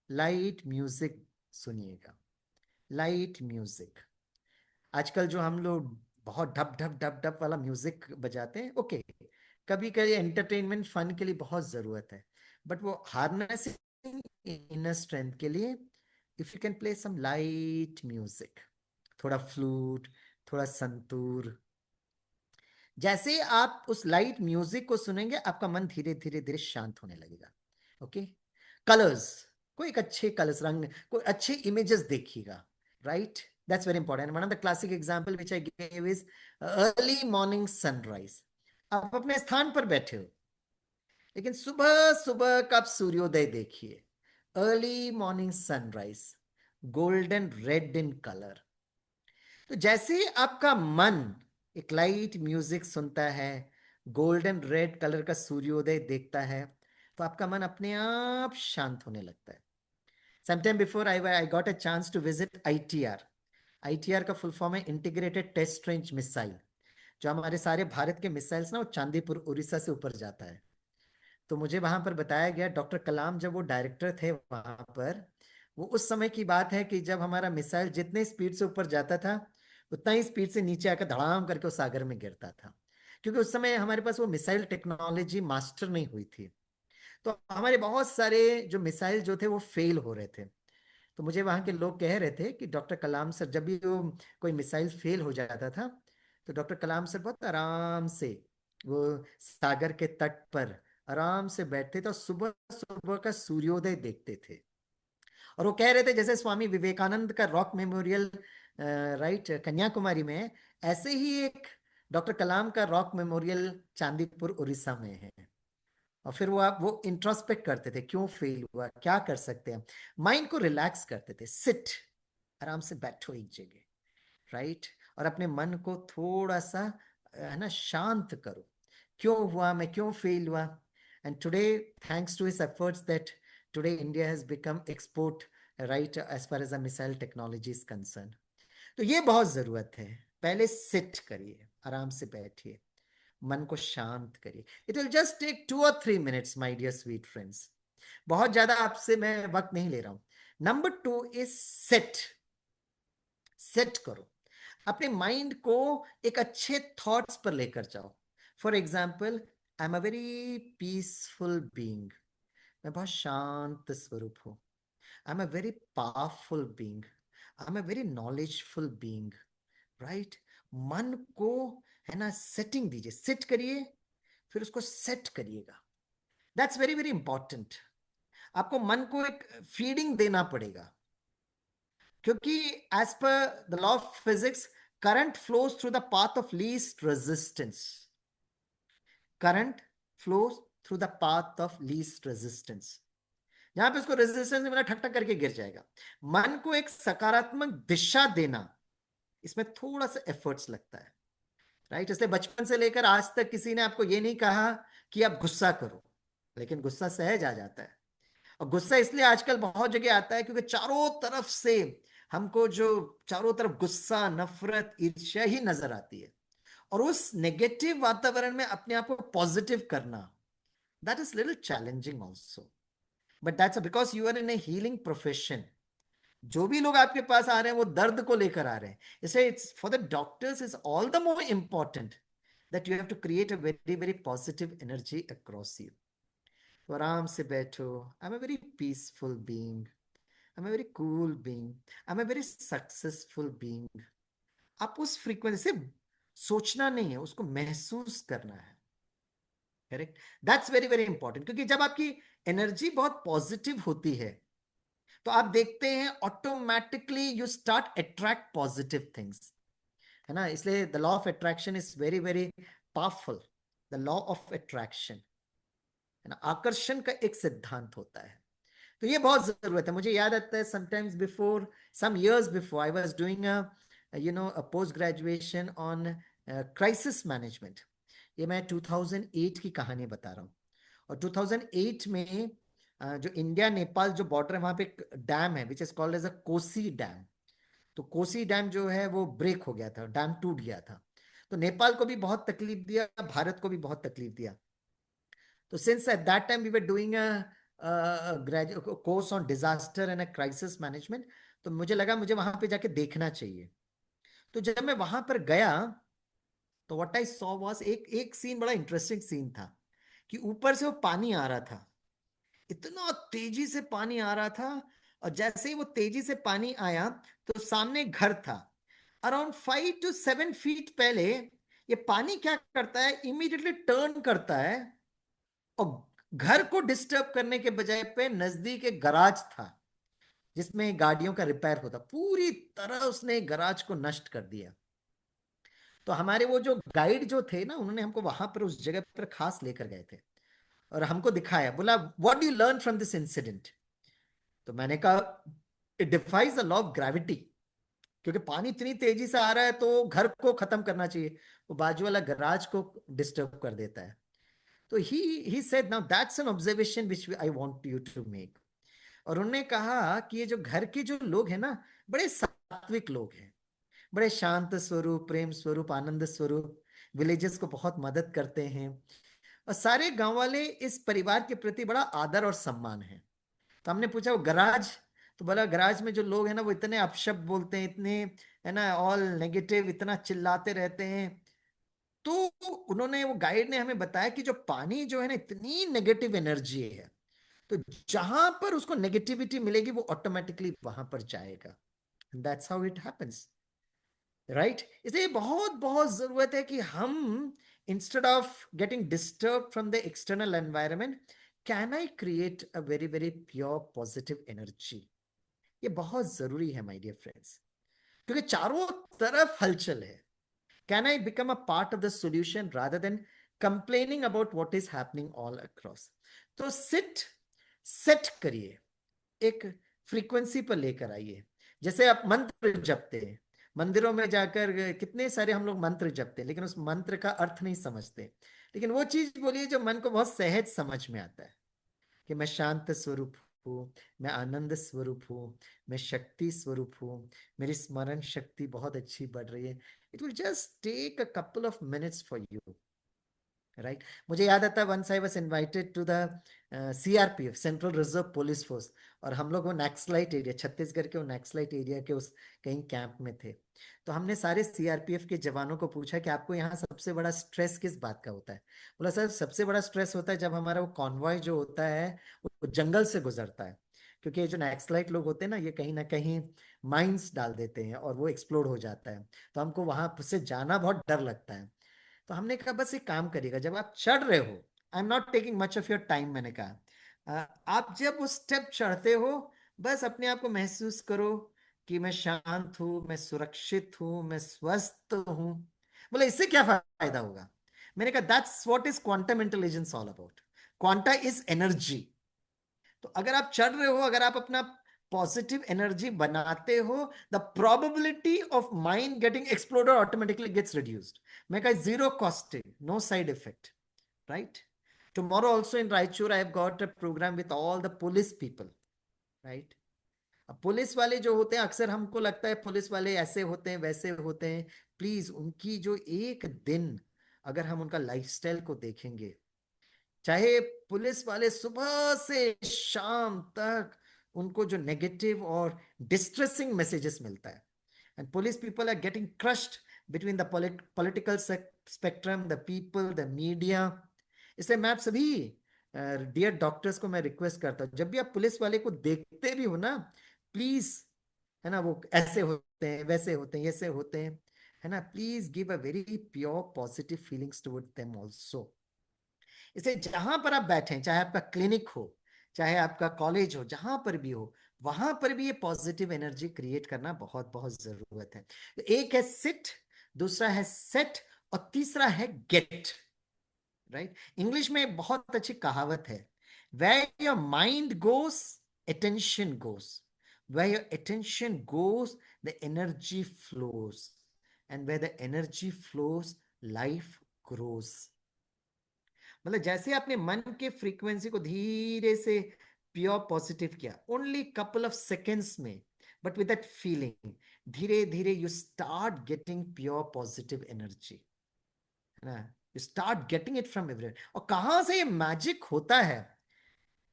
light music सुनिएगा, लाइट म्यूजिक। आजकल जो हम लोग बहुत ढप ढप ढप ढप वाला म्यूजिक बजाते हैं, ओके, कभी कभी एंटरटेनमेंट फन के लिए बहुत जरूरत है, बट वो हार्नेसिंग इनर स्ट्रेंथ के लिए, if you can play some light music, थोड़ा फ्लूट, थोड़ा संतूर, जैसे ही आप उस लाइट म्यूजिक को सुनेंगे आपका मन धीरे धीरे धीरे शांत होने लगेगा। ओके, कलर्स, कोई एक अच्छे कलर्स, रंग, कोई अच्छे इमेजेस देखिएगा, right? That's very important. One of the classic example which I give is early morning sunrise. आप अपने स्थान पर बैठे हो, लेकिन सुबह सुबह का आप सूर्योदय देखिए, early morning sunrise, golden red in colour. तो जैसे आपका मन एक लाइट म्यूजिक सुनता है, गोल्डन रेड कलर का सूर्योदय देखता है, तो आपका मन अपने आप शांत होने लगता है। Sometime before I got a chance to visit ITR. ITR का फुल फॉर्म है इंटीग्रेटेड टेस्ट रेंज मिसाइल, जो हमारे सारे भारत के मिसाइल्स ना वो चांदीपुर उड़ीसा से ऊपर जाता है। तो मुझे वहां पर बताया गया, डॉक्टर कलाम जब वो डायरेक्टर थे वहां पर, वो उस समय की बात है कि जब हमारा मिसाइल जितने स्पीड से ऊपर जाता था, उतना ही स्पीड से नीचे आकर धड़ाम करके उस सागर में गिरता था, क्योंकि उस समय हमारे पास वो मिसाइल टेक्नोलॉजी मास्टर नहीं हुई थी। तो हमारे बहुत सारे जो मिसाइल जो थे वो फेल हो रहे थे। तो मुझे वहां के लोग कह रहे थे कि डॉक्टर कलाम सर, जब भी वो कोई मिसाइल फेल हो जाता था, तो डॉक्टर कलाम सर बहुत आराम से वो सागर के तट पर आराम से बैठते थे और सुबह सुबह का सूर्योदय देखते थे। और वो कह रहे थे जैसे स्वामी विवेकानंद का रॉक मेमोरियल, राइट, कन्याकुमारी में है, ऐसे ही एक डॉक्टर कलाम का रॉक मेमोरियल चांदीपुर उड़ीसा में है। और फिर वो इंट्रोस्पेक्ट करते थे, क्यों फेल हुआ, क्या कर सकते हैं, माइंड को रिलैक्स करते थे। सिट, आराम से बैठो एक जगह, राइट, और अपने मन को थोड़ा सा है ना शांत करो, क्यों हुआ, मैं क्यों फेल हुआ। And today, thanks to his efforts, that today India has become export, right, as far as a missile technology is concern. तो ये बहुत जरूरत है, पहले सिट करिए, आराम से बैठिए, मन को शांत करिए। It will just take 2 or 3 minutes, my dear sweet friends, बहुत ज्यादा आपसे मैं वक्त नहीं ले रहा हूं। Number 2 is set. सेट करो, अपने माइंड को एक अच्छे थॉट्स पर लेकर जाओ। For example, I am a very peaceful being, मैं बहुत शांत स्वरूप हूं। आई am a very powerful being, I am a very knowledgeful being, right? मन को है ना सेटिंग दीजिए, सेट करिए, फिर उसको सेट करिएगा। That's very very important. आपको मन को एक फीडिंग देना पड़ेगा, क्योंकि as per the law of physics, current flows through the path of least resistance. Current flows through the path of least resistance, जहां पे उसको रेजिस्टेंस में ठक ठक करके गिर जाएगा। मन को एक सकारात्मक दिशा देना, इसमें थोड़ा सा एफर्ट्स लगता है, राइट? इसलिए बचपन से लेकर आज तक किसी ने आपको ये नहीं कहा कि आप गुस्सा करो, लेकिन गुस्सा सहज आ जाता है। और गुस्सा इसलिए आजकल बहुत जगह आता है क्योंकि चारों तरफ से हमको जो चारों तरफ गुस्सा, नफरत, ईर्ष्या ही नजर आती है। और उस नेगेटिव वातावरण में अपने आप को पॉजिटिव करना, that is little challenging also, but that's because you are in a healing profession. जो भी लोग आपके पास आ रहे हैं वो दर्द को लेकर आ रहे हैं, इसलिए it's for the doctors is all the more important that you have to create a very very positive energy across you. तो आराम से बैठो, I am a very peaceful being, I am a very cool being, I am a very successful being. आप उस frequency से सोचना नहीं है, उसको महसूस करना है। Correct, that's very very important, क्योंकि जब आपकी एनर्जी बहुत पॉजिटिव होती है तो आप देखते हैं automatically you start attract positive things, है ना। इसलिए the law of attraction is very very powerful. The law of attraction, है ना, आकर्षण का एक सिद्धांत होता है। तो ये बहुत जरूरत है। मुझे याद आता है sometimes before, some years before, I was doing a post graduation on crisis management. ये मैं 2008 की कहानी बता रहा हूँ। और 2008 में जो इंडिया नेपाल जो बॉर्डर है वहां पे एक डैम है which is called as a Kosi dam. तो कोसी डैम जो है वो ब्रेक हो गया था, डैम टूट गया था। तो नेपाल को भी बहुत तकलीफ दिया, भारत को भी बहुत तकलीफ दिया। तो since at that time we were doing course on disaster and crisis management, तो मुझे लगा मुझे वहां पे जाके देखना चाहिए। तो जब मैं वहां पर गया तो व्हाट आई सॉ वाज एक एक सीन, बड़ा इंटरेस्टिंग सीन था कि ऊपर से वो पानी आ रहा था, इतना तेजी से पानी आ रहा था। और जैसे ही वो तेजी से पानी आया तो सामने घर था, अराउंड 5 to 7 फीट पहले। ये पानी क्या करता है, इमीडिएटली टर्न करता है और घर को डिस्टर्ब करने के बजाय पे नजदीक एक गराज था जिसमें गाड़ियों का रिपेयर होता, पूरी तरह उसने गराज को नष्ट कर दिया। तो हमारे वो जो गाइड जो थे ना, उन्होंने हमको वहां पर उस जगह पर खास लेकर गए थे और हमको दिखाया, बोला what do you learn from this incident. तो मैंने कहा it defies the law of gravity, क्योंकि पानी इतनी तेजी से आ रहा है तो घर को खत्म करना चाहिए, वो बाजू वाला गराज को डिस्टर्ब कर देता है। तो he said now that's an observation which I want you to make. और उन्होंने कहा कि ये जो घर के जो लोग हैं ना, बड़े सात्विक लोग हैं, बड़े शांत स्वरूप, प्रेम स्वरूप, आनंद स्वरूप, विलेजेस को बहुत मदद करते हैं और सारे गांव वाले इस परिवार के प्रति बड़ा आदर और सम्मान है। तो हमने पूछा वो गराज, तो बोला गराज में जो लोग हैं ना वो इतने अपशब्द बोलते हैं, इतने, है ना, ऑल नेगेटिव, इतना चिल्लाते रहते हैं। तो उन्होंने, वो गाइड ने हमें बताया कि जो पानी जो है ना, इतनी नेगेटिव एनर्जी है, तो जहां पर उसको नेगेटिविटी मिलेगी वो ऑटोमेटिकली वहां पर जाएगा। That's how it happens, right. इसलिए बहुत बहुत जरूरत है कि हम, instead of getting disturb from the external environment, can I create a very very pure positive energy. ये बहुत जरूरी है माय डियर फ्रेंड्स, क्योंकि चारों तरफ हलचल है। Can I become a part of the solution rather than complaining about what is happening all across. तो सेट करिए, एक फ्रीक्वेंसी पर लेकर आइए। जैसे आप मंत्र जपते हैं, मंदिरों में जाकर कितने सारे हम लोग मंत्र जपते हैं, लेकिन उस मंत्र का अर्थ नहीं समझते। लेकिन वो चीज बोलिए जो मन को बहुत सहज समझ में आता है, कि मैं शांत स्वरूप हूँ, मैं आनंद स्वरूप हूँ, मैं शक्ति स्वरूप हूँ, मेरी स्मरण शक्ति बहुत अच्छी बढ़ रही है। It will just take a couple of minutes for you, right. मुझे याद आता है once I was invited to the CRPF, central reserve police force, और हम लोग वो नक्सलाइट एरिया, छत्तीसगढ़ के वो नक्सलाइट एरिया के उस कहीं कैंप में थे। तो हमने सारे सीआरपीएफ के जवानों को पूछा कि आपको यहाँ सबसे बड़ा स्ट्रेस किस बात का होता है। बोला सर सबसे बड़ा स्ट्रेस होता है जब हमारा वो कॉन्वॉय जो होता है वो जंगल से गुजरता है, क्योंकि ये जो नक्सलाइट लोग होते हैं ना, ये कहीं ना कहीं माइंस डाल देते हैं और वो एक्सप्लोड हो जाता है, तो हमको वहां से जाना बहुत डर लगता है। तो हमने कहा बस एक काम करिएगा, जब आप चढ़ रहे हो, I am not taking much of your time, मैंने कहा आप जब उस स्टेप चढ़ते हो बस अपने आप को महसूस करो कि मैं शांत हूं, मैं सुरक्षित हूं, मैं स्वस्थ हूं। बोले इससे क्या फायदा होगा। मैंने कहा that's what is quantum intelligence all about. Quanta is energy. तो अगर आप चढ़ रहे हो, अगर आप अपना पॉजिटिव एनर्जी बनाते हो, the probability of mind getting exploded automatically gets reduced. मैं कहा zero costing, no side effect, right. Tomorrow also in Raichur, I have got a program with all the police people, right? अब police वाले जो होते हैं, अक्सर हमको लगता है पुलिस वाले ऐसे होते हैं वैसे होते हैं। प्लीज उनकी जो एक दिन अगर हम उनका लाइफस्टाइल को देखेंगे, चाहे पुलिस वाले सुबह से शाम तक उनको जो नेगेटिव और डिस्ट्रेसिंग मैसेजेस मिलता है, and police people are getting crushed between the political spectrum, the people, the media. इसलिए मैं आप सभी डियर डॉक्टर्स को मैं रिक्वेस्ट करता हूँ, जब भी आप पुलिस वाले को देखते भी हो ना, प्लीज, है ना, वो ऐसे होते हैं वैसे होते हैं ऐसे होते हैं, है ना, please give a very pure positive feelings toward them also. इसे जहां पर आप बैठे, चाहे आपका क्लिनिक हो, चाहे आपका कॉलेज हो, जहां पर भी हो, वहां पर भी ये पॉजिटिव एनर्जी क्रिएट करना बहुत बहुत जरूरत है। तो एक है सिट, दूसरा है सेट, और तीसरा है गेट, राइट? इंग्लिश में बहुत अच्छी कहावत है, where your mind goes attention goes, where your attention goes the energy flows, and where the energy flows life grows। मतलब जैसे आपने मन के फ्रीक्वेंसी को धीरे से प्योर पॉजिटिव किया, ओनली कपल ऑफ सेकेंड्स में, बट विद दैट फीलिंग, धीरे धीरे you start getting pure positive energy, है ना, you start getting it from everywhere. और कहां से ये मैजिक होता है,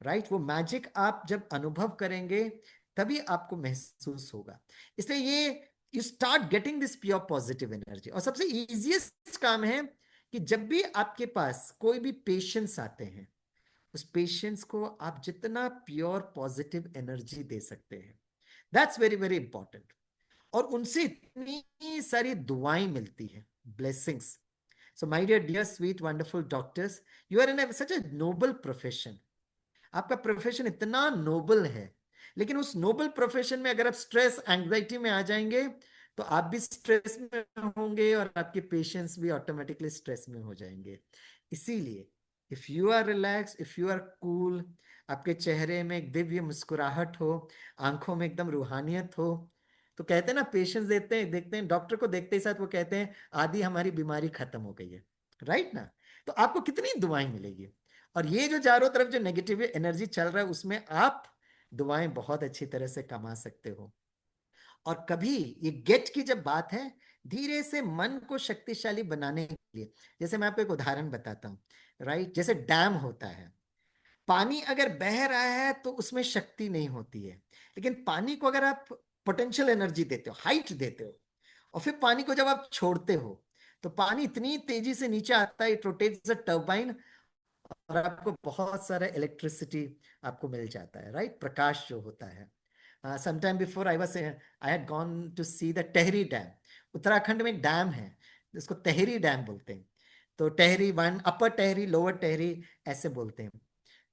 राइट? वो मैजिक आप जब अनुभव करेंगे तभी आपको महसूस होगा। इसलिए ये you start getting this pure positive energy. और सबसे इजीएस्ट काम है कि जब भी आपके पास कोई भी पेशेंट्स आते हैं, उस पेशेंट्स को आप जितना प्योर पॉजिटिव एनर्जी दे सकते हैं, दैट्स वेरी वेरी इंपॉर्टेंट। और उनसे इतनी सारी दुआएं मिलती हैं, blessings. So my dear sweet wonderful doctors, you are in such a noble profession. आपका प्रोफेशन इतना नोबल है, लेकिन उस नोबल प्रोफेशन में अगर आप स्ट्रेस एंग्जाइटी में आ जाएंगे तो आप भी स्ट्रेस में होंगे और आपके पेशेंट्स भी ऑटोमेटिकली स्ट्रेस में हो जाएंगे। इसीलिए if you are relax, if you are cool, आपके चेहरे में एक दिव्य मुस्कुराहट हो, आंखों में एकदम रूहानियत हो, तो कहते हैं ना, पेशेंट्स देखते हैं डॉक्टर को देखते ही साथ वो कहते हैं आधी हमारी बीमारी खत्म हो गई है, राइट ना? तो आपको कितनी दुआएं मिलेगी। और ये जो चारों तरफ जो नेगेटिव एनर्जी चल रहा है, उसमें आप दुआएं बहुत अच्छी तरह से कमा सकते हो। और कभी ये गेट की जब बात है, धीरे से मन को शक्तिशाली बनाने के लिए, जैसे मैं आपको एक उदाहरण बताता हूँ, राइट? जैसे डैम होता है, पानी अगर बह रहा है तो उसमें शक्ति नहीं होती है, लेकिन पानी को अगर आप पोटेंशियल एनर्जी देते हो, हाइट देते हो, और फिर पानी को जब आप छोड़ते हो, तो पानी इतनी तेजी से नीचे आता है, इट रोटेट्स द टर्बाइन, और आपको बहुत सारा इलेक्ट्रिसिटी आपको मिल जाता है, राइट? प्रकाश जो होता है। sometime before I had gone to see the Tehri dam. Uttarakhand में डैम है जिसको टेहरी डैम बोलते हैं। तो टेहरी 1, अपर टेहरी, लोअर टेहरी ऐसे बोलते हैं।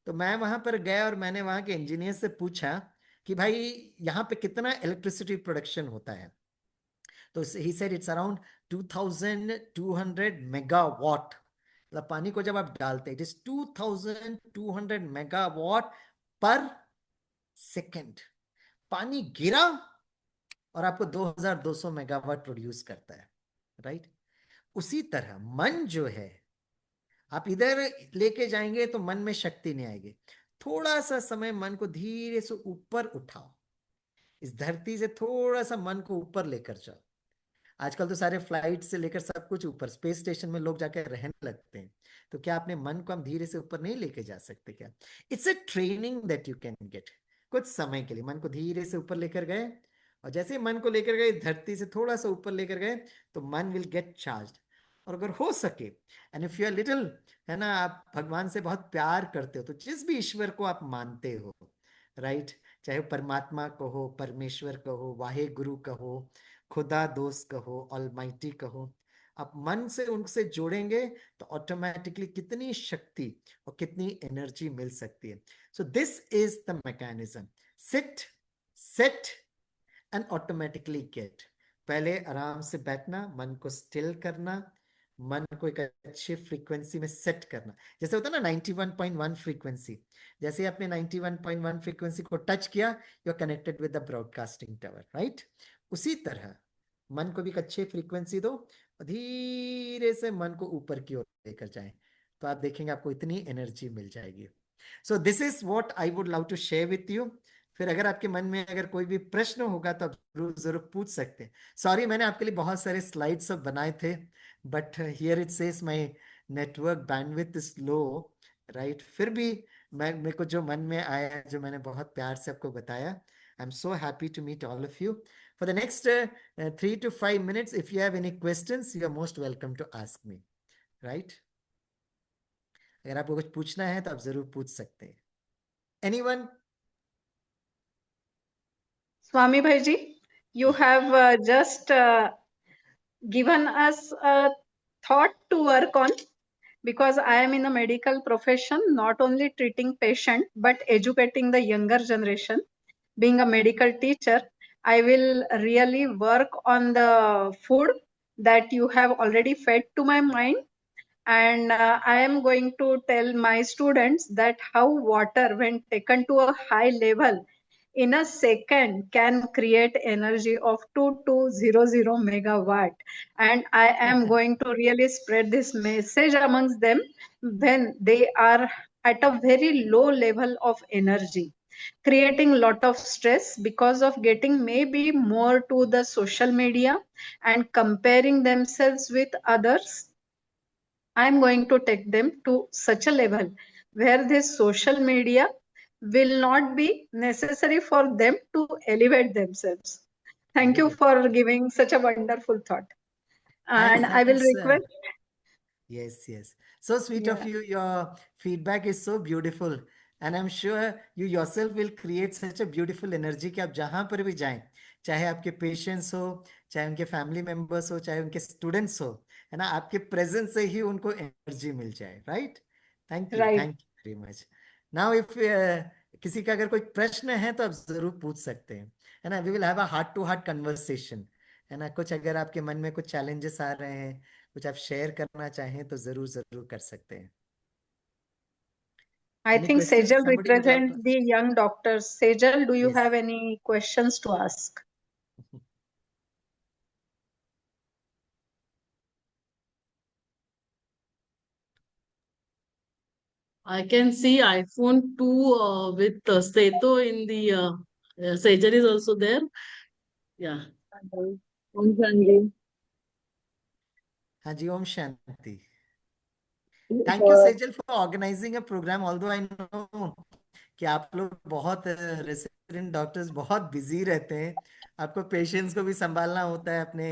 तो मैं वहां पर गया और मैंने वहां के इंजीनियर से पूछा कि भाई यहाँ पे कितना इलेक्ट्रिसिटी प्रोडक्शन होता है। तो he said it's around 2200 megawatt. मतलब पानी को जब आप डालते हैं, इट इज 2200 मेगावाट पर सेकेंड। पानी गिरा और आपको 2200 मेगावाट प्रोड्यूस करता है, राइट? उसी तरह मन जो है, आप इधर लेके जाएंगे तो मन में शक्ति नहीं आएगी। थोड़ा सा समय मन को धीरे से ऊपर उठाओ, इस धरती से थोड़ा सा मन को ऊपर लेकर जाओ। आजकल तो सारे फ्लाइट से लेकर सब कुछ ऊपर, स्पेस स्टेशन में लोग जाकर रहने लगते हैं। तो क्या अपने मन को हम धीरे से ऊपर नहीं लेके जा सकते क्या? It's a training that you can get. कुछ समय के लिए मन को धीरे से ऊपर लेकर गए, और जैसे ही मन को लेकर गए धरती से थोड़ा सा ऊपर लेकर गए, तो मन विल गेट चार्ज। और अगर हो सके, and if you are little, है ना, आप भगवान से बहुत प्यार करते हो, तो जिस भी ईश्वर को आप मानते हो, राइट, चाहे परमात्मा कहो, परमेश्वर कहो, वाहे गुरु कहो, खुदा दोस्त कहो, ऑलमाइटी कहो, आप मन से उनसे जोड़ेंगे तो ऑटोमेटिकली कितनी शक्ति और कितनी एनर्जी मिल सकती है। So this is the mechanism, sit, set and automatically get. पहले आराम से बैठना, मन को स्टिल करना, मन को एक अच्छी फ्रीक्वेंसी में सेट करना। जैसे होता है ना 91.1 फ्रीक्वेंसी, जैसे आपने 91.1 फ्रीक्वेंसी को टच किया, you are connected with the broadcasting tower, right? उसी तरह मन को भी एक अच्छी फ्रीक्वेंसी दो और धीरे से मन को ऊपर की ओर लेकर जाएं। तो आप देखेंगे आपको इतनी एनर्जी मिल जाएगी। So this is what I would love to share with you. फिर अगर आपके मन में अगर कोई भी प्रश्न होगा तो आप जरूर जरूर पूछ सकते हैं। सॉरी, मैंने आपके लिए बहुत सारे स्लाइड्स सब बनाए थे, but here it says my network bandwidth is low, right. फिर भी मेरे को जो मन में आया, जो मैंने बहुत प्यार से आपको बताया, I am so happy to meet all of you. For the next 3 to 5 minutes, if you have any questions, you are most welcome to ask me, right? अगर आपको कुछ पूछना है तो आप जरूर पूछ सकते हैं। Anyone? Swami Bhaiji, you have just given us a thought to work on, because I am in a medical profession, not only treating patient but educating the younger generation. Being a medical teacher, I will really work on the food that you have already fed to my mind, and I am going to tell my students that how water, when taken to a high level, in a second can create energy of 2200 megawatt. And I am going to really spread this message amongst them when they are at a very low level of energy, creating lot of stress because of getting maybe more to the social media and comparing themselves with others. I'm going to take them to such a level where this social media will not be necessary for them to elevate themselves. Thank Very you good. for giving such a wonderful thought. And I will Thanks. request, Yes, yes. So sweet of yeah, you. Your feedback is so beautiful. And I'm sure you yourself will create such a beautiful energy कि आप जहाँ पर भी जाएं, चाहे आपके patients हो, चाहे उनके फैमिली मेंबर्स हो, चाहे उनके स्टूडेंट्स हो, है ना, आपके प्रेजेंस से ही उनको एनर्जी मिल जाए, right. Thank you right. Very much. Now if किसी का अगर कोई प्रश्न है तो आप जरूर पूछ सकते हैं, है ना। We will have a heart to heart conversation, है ना। कुछ अगर आपके मन में कुछ चैलेंजेस आ रहे हैं, कुछ आप शेयर करना चाहें तो जरूर जरूर कर सकते हैं। I Any think questions Sejal somebody would like to represents ask? the young doctors. Sejal, do you Yes. have any questions to ask? I can see iPhone 2 with Seto in the Sejal is also there. Yeah. Om Shanti. हाँ जी, Om Shanti. Thank you For Sejal for organising a programme, although I know कि आप लोग बहुत resident doctors बहुत busy रहते हैं, आपको पेशेंट्स को भी संभालना होता है, अपने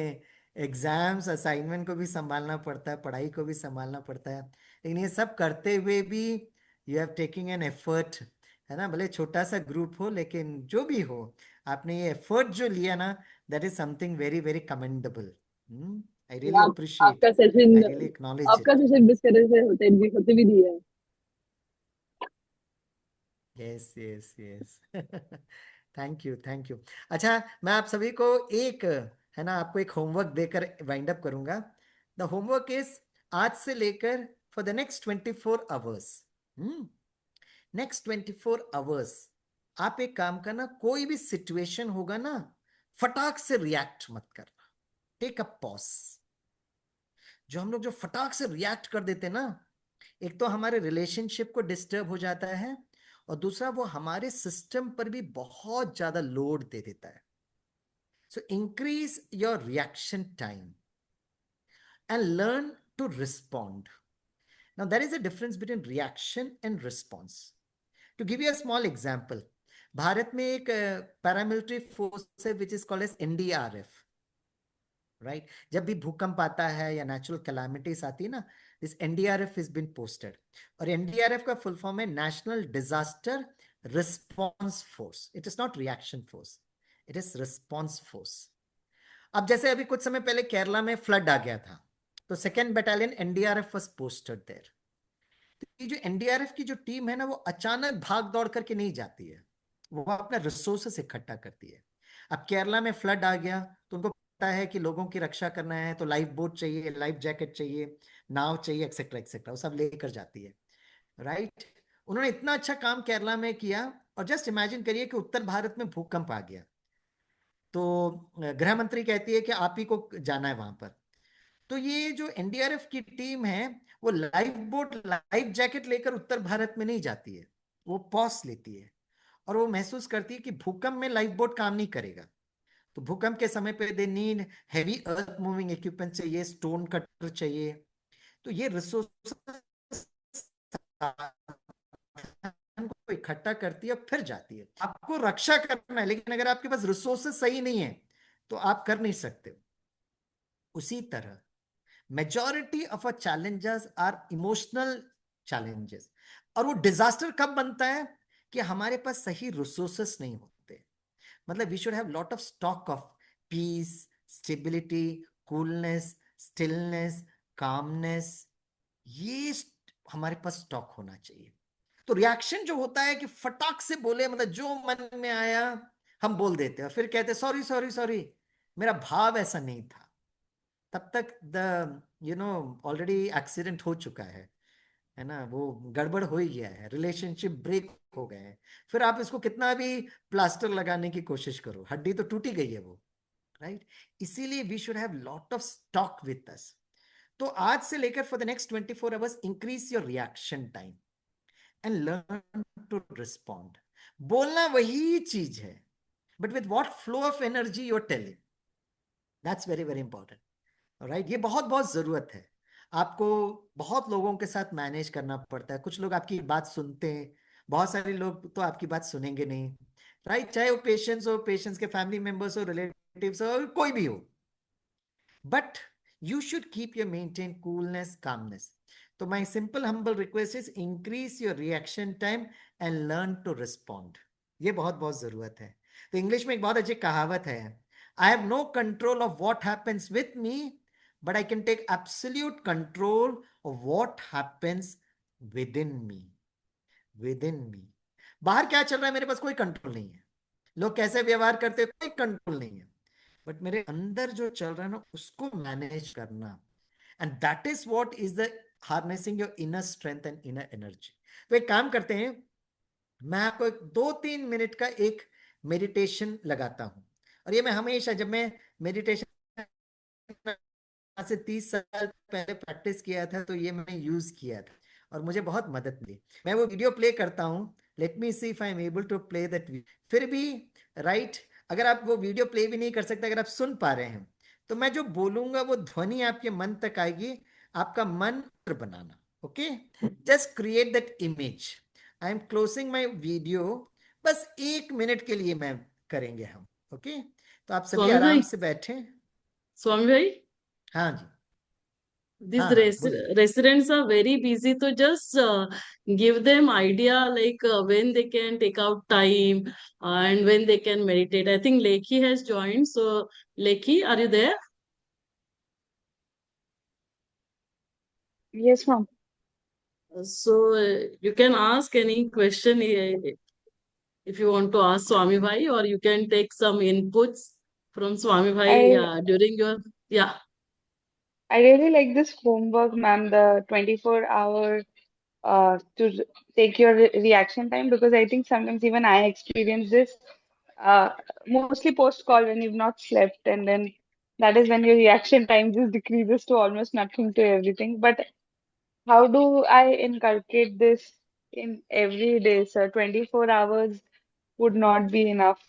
एग्जाम्स असाइनमेंट को भी संभालना पड़ता है, पढ़ाई को भी संभालना पड़ता है, लेकिन ये सब करते हुए भी you have taking an effort, है ना। भले छोटा सा ग्रुप हो, लेकिन जो भी हो, आपने ये एफर्ट जो लिया ना, that is something very very commendable. I really appreciate, आपका सेशन आई रियली एक्नॉलेज आपका इट। सेशन मिस करने से होते भी नहीं है। Yes yes yes. Thank you thank you. अच्छा, मैं आप सभी को एक, है ना, आपको एक होमवर्क देकर वाइंड अप करूंगा। द होमवर्क इज, आज से लेकर for the next 24 hours, next 24 hours आप एक काम करना, कोई भी सिचुएशन होगा ना, फटाक से रिएक्ट मत करना, टेक अ पॉज। जो हम लोग जो फटाक से रिएक्ट कर देते ना, एक तो हमारे रिलेशनशिप को डिस्टर्ब हो जाता है, और दूसरा वो हमारे सिस्टम पर भी बहुत ज्यादा लोड दे देता है। So increase your reaction time and learn to respond. Now there is a difference between reaction and response. To give you a small example, Bharat में एक पैरामिलिट्री फोर्स है which is called as NDRF, right. जब भी भूकंप आता है या natural calamities आती है ना, this NDRF is been posted, और एनडीआरएफ का फुल फॉर्म है national disaster response force. It is not reaction force, it is response force. अब जैसे अभी कुछ समय पहले केरला में फ्लड आ गया था, तो second battalion NDRF was posted there. ये जो एनडीआरएफ की जो टीम है ना, वो अचानक भाग दौड़ करके नहीं जाती है, वो अपना रिसोर्सेस इकट्ठा करती है। अब केरला में फ्लड आ गया तो उनको पता है कि लोगों की रक्षा करना है, तो लाइफ बोट चाहिए, लाइफ जैकेट चाहिए, नाव चाहिए, एक्सेट्रा एक्सेट्रा, वो सब लेकर जाती है, राइट। उन्होंने इतना अच्छा काम केरला में किया, और जस्ट इमेजिन करिए कि उत्तर भारत में भूकंप आ गया, तो गृह मंत्री कहती है कि आप ही को जाना है वहां पर। तो ये जो एनडीआरएफ की टीम है वो लाइफ जैकेट लेकर उत्तर भारत में नहीं जाती है, वो पॉज लेती है और वो महसूस करती है कि भूकंप में लाइफ बोट काम नहीं करेगा। तो भूकंप के समय पे they need heavy earth moving equipment चाहिए, स्टोन कटर चाहिए। तो ये रिसोर्स को इकट्ठा करती है फिर जाती है। आपको रक्षा करना है, लेकिन अगर आपके पास रिसोर्सेस सही नहीं है तो आप कर नहीं सकते। उसी तरह majority of a challenges are emotional challenges. और वो डिजास्टर कब बनता है कि हमारे पास सही रिसोर्सेस नहीं होते। मतलब we should have lot of stock of peace, stability, coolness, stillness, calmness, ये हमारे पास स्टॉक होना चाहिए। तो रिएक्शन जो होता है कि फटाक से बोले, मतलब जो मन में आया हम बोल देते हैं और फिर कहते सॉरी सॉरी सॉरी, मेरा भाव ऐसा नहीं था। तब तक ऑलरेडी एक्सीडेंट हो चुका है ना, वो गड़बड़ हो ही गया है, रिलेशनशिप ब्रेक हो गए हैं। फिर आप इसको कितना भी प्लास्टर लगाने की कोशिश करो, हड्डी तो टूटी गई है वो, राइट। इसीलिए we should have lot of stock with us. तो आज से लेकर for the next 24 hours increase your reaction time and learn to respond. बोलना वही चीज है, but with what flow of energy you are telling, that's very very important, right. ये बहुत बहुत जरूरत है। आपको बहुत लोगों के साथ मैनेज करना पड़ता है। कुछ लोग आपकी बात सुनते हैं, बहुत सारे लोग तो आपकी बात सुनेंगे नहीं, राइट। चाहे वो पेशेंट्स के फैमिली मेंबर्स हो, रिलेटिव्स हो, कोई भी हो, but you should keep your maintain coolness, calmness. So my simple humble request is increase your reaction time and learn to respond. ये बहुत बहुत जरूरत है। तो इंग्लिश में एक बहुत अच्छी कहावत है, I have no control of what happens with me, but I can take absolute control of what happens within me. Within me. बाहर क्या चल रहा है मेरे पास कोई कंट्रोल नहीं है, लोग कैसे व्यवहार करते हैं कोई कंट्रोल नहीं है, बट मेरे अंदर जो चल रहा है ना उसको मैनेज करना, and that is what is the harnessing your inner strength and inner energy. तो एक काम करते हैं, मैं आपको एक 2-3 मिनट का एक मेडिटेशन लगाता हूं। और ये मैं हमेशा, जब मैं मेडिटेशन से 30 साल पहले प्रैक्टिस किया था तो ये मैं यूज किया था और मुझे बहुत मदद मिली। मैं वो वीडियो प्ले करता हूं, let me see if I am able to play that. फिर भी राइट, अगर आप वो वीडियो प्ले भी नहीं कर सकते, अगर आप सुन पा रहे हैं तो मैं जो बोलूंगा वो ध्वनि आपके मन तक आएगी, आपका मन बनाना। Okay, just create that image. I am closing my video, बस 1 मिनट के लिए मैं करेंगे हम। ओके, तो आप सभी स्वामी आराम भाई, से बैठे। स्वामी भाई, हाँ जी, these हाँ हाँ बोलिए। residents are very busy, so just give them idea like when they can take out time and when they can meditate. I think Lekhi has joined. So Lekhi, are you there? Yes, ma'am. So you can ask any question if you want to ask Swami Bhai, or you can take some inputs from Swami Bhai I during your, yeah. I really like this homework, ma'am, the 24-hour to take your reaction time, because I think sometimes even I experience this uh, mostly post call when you've not slept, and then that is when your reaction time just decreases to almost nothing to everything. But how do I inculcate this in every day, sir? 24 hours would not be enough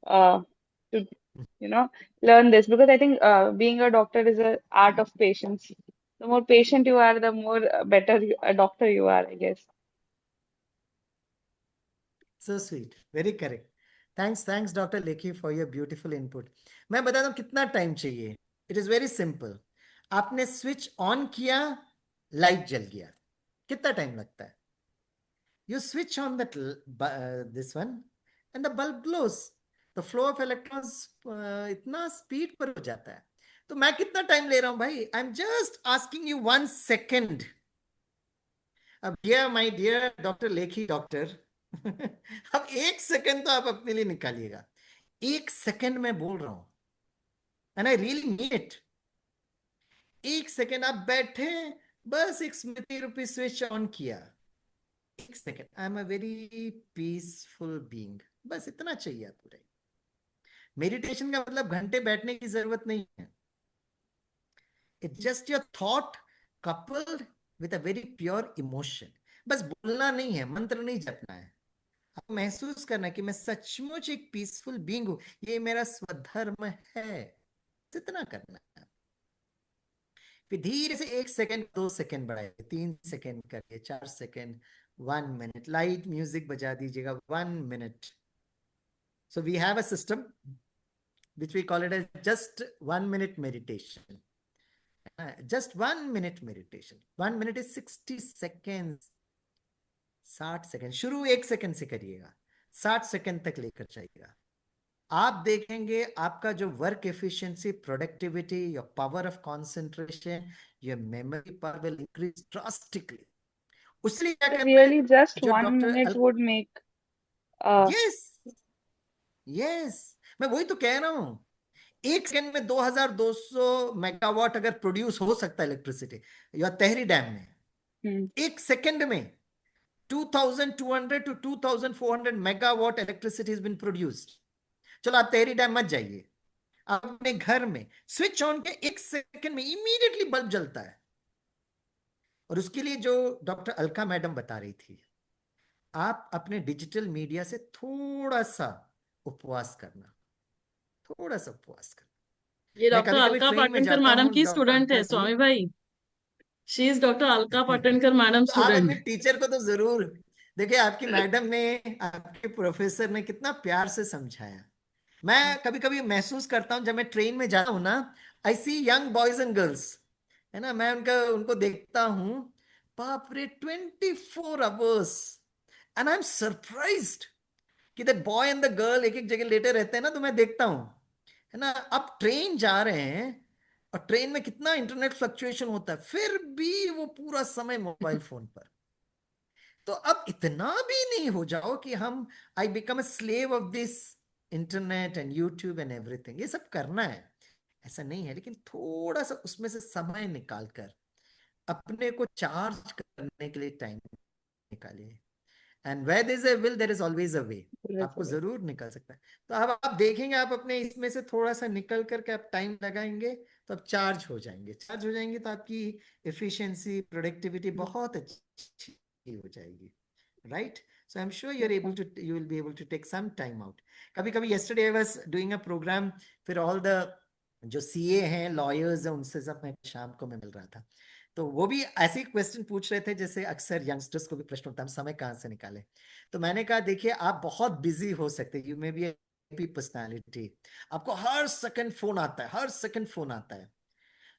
to learn this, because I think being a doctor is a art of patience. The more patient you are, the more better a doctor you are, I guess. So sweet, very correct. Thanks Dr. Lekhi for your beautiful input. मैं बताता हूँ कितना time चाहिए। It is very simple. आपने switch on किया, light जल गया, कितना टाइम लगता है? You switch on that this one and the bulb glows. The flow of electrons इतना स्पीड पर हो जाता है। तो मैं कितना टाइम ले रहा हूं भाई? I am just asking you 1 second. अब my dear doctor Lekhi doctor, अब 1 सेकेंड तो आप अपने लिए निकालिएगा। 1 सेकेंड में बोल रहा हूं, and I really mean it. 1 second आप बैठे, बस एक स्मृति रूपी स्विच ऑन किया, 1 second, I am a very peaceful being, बस इतना चाहिए आपको। मेडिटेशन का मतलब घंटे बैठने की जरूरत नहीं है। It's just your thought coupled with a very pure emotion. बस बोलना नहीं है, मंत्र नहीं जपना है, आपको महसूस करना है कि मैं सचमुच एक पीसफुल बीइंग हूं, ये मेरा स्वधर्म है, इतना करना है। फिर धीरे से 1 सेकंड 2 सेकंड बढ़ाइए, 3 सेकंड करिए, 4 सेकंड, 1 मिनट, लाइट म्यूजिक बजा दीजिएगा, 1 minute. So we have a system which we call it as just 1 minute meditation. Just 1 minute meditation. 1 minute is 60 seconds. 60 second, शुरू 1 सेकंड से करिएगा, 60 सेकंड तक लेकर जाइएगा। आप देखेंगे आपका जो work efficiency, productivity, your power of concentration, your memory power will increase drastically. उसलिए क्या So करना है, really, just जो 1 minute doctor would make. Yes yes, मैं वही तो कह रहा हूं, 1 सेकंड में 2200 मेगावाट अगर प्रोड्यूस हो सकता है इलेक्ट्रिसिटी या तेहरी डैम में, 1 सेकंड में 2200 to 2400 megawatt electricity has been produced. चलो आप तेहरी डैम मत जाइए, आप अपने घर में स्विच ऑन के 1 सेकंड में इमीडिएटली बल्ब जलता है। और उसके लिए जो डॉक्टर अलका मैडम बता रही थी, आप अपने डिजिटल मीडिया से थोड़ा सा उपवास करना, थोड़ा सा उपवास करना। ये मैं डॉक्टर कभी-कभी अलका ट्रेन में पाटनकर जाता मैडम हूँ की डॉक्टर स्टूडेंट है अलका स्वामी जी। भाई। She is doctor Alka Patankar madam तो आप अपने स्टूडेंट। टीचर को तो जरूर देखिए, आपकी मैडम ने, आपके प्रोफेसर ने कितना प्यार से समझाया। मैं कभी कभी महसूस करता हूँ जब मैं ट्रेन में जाता हूँ ना, I see young boys and girls, है ना, मैं उनको देखता हूँ, बाप रे, 24 hours, and I am surprised कि that boy and the girl एक एक जगह लेटे रहते हैं ना, तो मैं देखता हूँ, है ना, अब ट्रेन जा रहे हैं और ट्रेन में कितना इंटरनेट फ्लक्चुएशन होता है, फिर भी वो पूरा समय मोबाइल फोन पर। तो अब इतना भी नहीं हो जाओ कि हम, I become a slave of this internet and YouTube and everything. ये सब करना है, ऐसा नहीं है, लेकिन थोड़ा सा उसमें से समय निकालकर अपने को चार्ज करने के लिए टाइम निकालिए। And where there is a will there is always a way. आपको जरूर निकल सकता है। तो अब आप देखेंगे, आप अपने इसमें से थोड़ा सा निकल करके आप टाइम लगाएंगे तो आप चार्ज हो जाएंगे। चार्ज हो जाएंगे तो आपकी एफिशिएंसी, प्रोडक्टिविटी बहुत अच्छी हो जाएगी, right? So I'm sure you're able to, you will be able to take some time out. कभी कभी yesterday I was doing a program, फिर all the जो CA हैं, lawyers हैं, उनसे सब मैं शाम को मैं मिल रहा था, तो वो भी ऐसे ही क्वेश्चन पूछ रहे थे जैसे अक्सर यंगस्टर्स को भी प्रश्न होता है, हम समय कहाँ से निकाले। तो मैंने कहा देखिए, आप बहुत बिजी हो सकते हैं, you may be A personality, आपको हर सेकंड फोन आता है, हर सेकंड फोन आता है,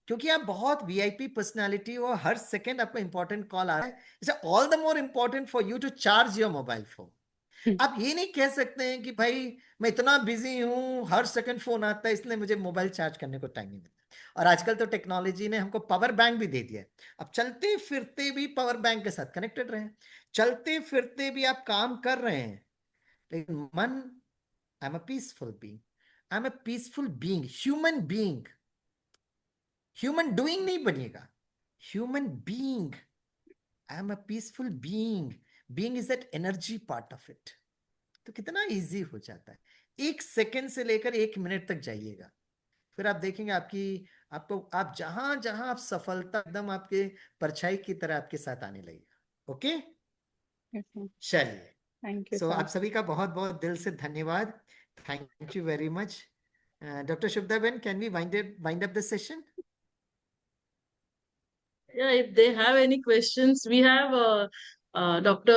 क्योंकि आप बहुत वीआईपी पर्सनालिटी हो, हर सेकंड आपको इंपॉर्टेंट कॉल आ रहा है। It's all the more important for you to charge your mobile phone. आप ये नहीं कह सकते हैं कि भाई मैं इतना बिजी हूं, हर सेकंड फोन आता है, इसलिए मुझे मोबाइल चार्ज करने को टाइम नहीं मिलता। और आजकल तो टेक्नोलॉजी ने हमको पावर बैंक भी दे दिया है, अब चलते फिरते भी पावर बैंक के साथ कनेक्टेड रहे, चलते फिरते भी आप काम कर रहे हैं, लेकिन मन, I am a peaceful being, I am a peaceful being, human being, human doing नहीं बनिएगा, human being, I am a peaceful being, being is that energy part of it. तो कितना इजी हो जाता है, 1 सेकंड से लेकर 1 मिनट तक जाइएगा, फिर आप देखेंगे आपको आप जहां जहां आप सफलता एकदम आपके परछाई की तरह आपके साथ आने लगेगा। ओके, चलिए, Thank you, सो sir. आप सभी का बहुत बहुत दिल से धन्यवाद, thank you very much. Doctor Shubhada ben, can we wind up the session? Yeah, if they have any questions, we have Dr.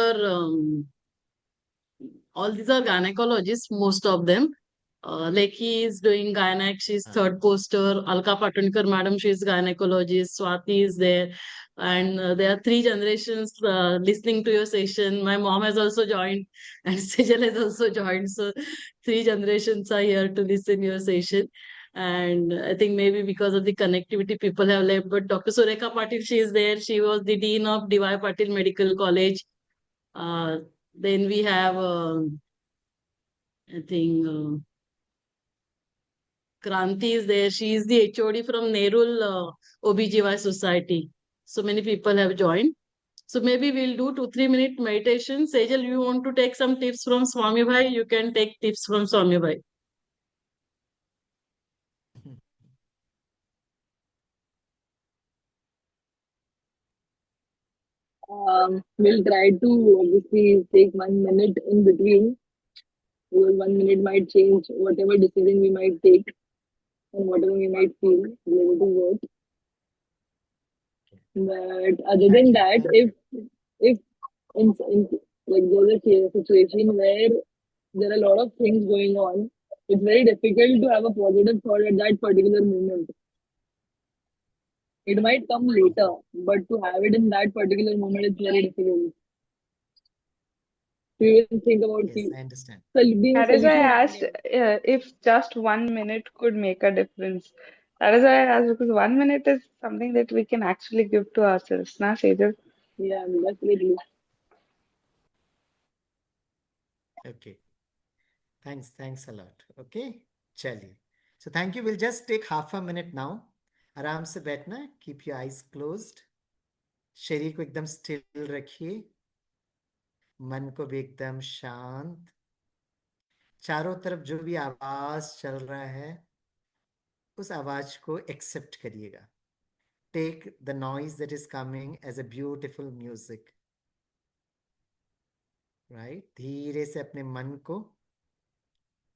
All these are gynecologists, most of them. Lekhi is doing gynac, she's third poster. Alka Patankar madam, she's gynecologist. Swati is there. And there are 3 generations listening to your session. My mom has also joined and Sejal has also joined. So 3 generations are here to listen your session. And I think maybe because of the connectivity, people have left. But Dr. Sureka Patil, she is there. She was the Dean of D.Y. Patil Medical College. Then we have, I think, Kranti is there. She is the HOD from Nerul OBGY Society. So many people have joined. So maybe we'll do 2-3 minute meditation. Sejal, you want to take some tips from Swami Bhai? You can take tips from Swami Bhai. We'll try to obviously take 1 minute in between. Because 1 minute might change whatever decision we might take and whatever we might feel related to work. But other than that, if in like there's a situation where there are a lot of things going on, it's very difficult to have a positive thought at that particular moment. It might come later, but to have it in that particular moment is very difficult. To even think about Yes, I understand. being That is why I asked solution. if just 1 minute could make a difference. That is why I asked, because 1 minute is something that we can actually give to ourselves, na, Sejal? Yeah, definitely. Okay. Thanks a lot. Okay, चलिए. So thank you. We'll just take half a minute now. आराम से बैठना. Keep your eyes closed. शरीर को एकदम still रखिए. मन को भी एकदम शांत. चारों तरफ जो भी आवाज चल रहा है, उस आवाज को एक्सेप्ट करिएगा. Take the noise that is coming as a beautiful music. Right? धीरे से अपने मन को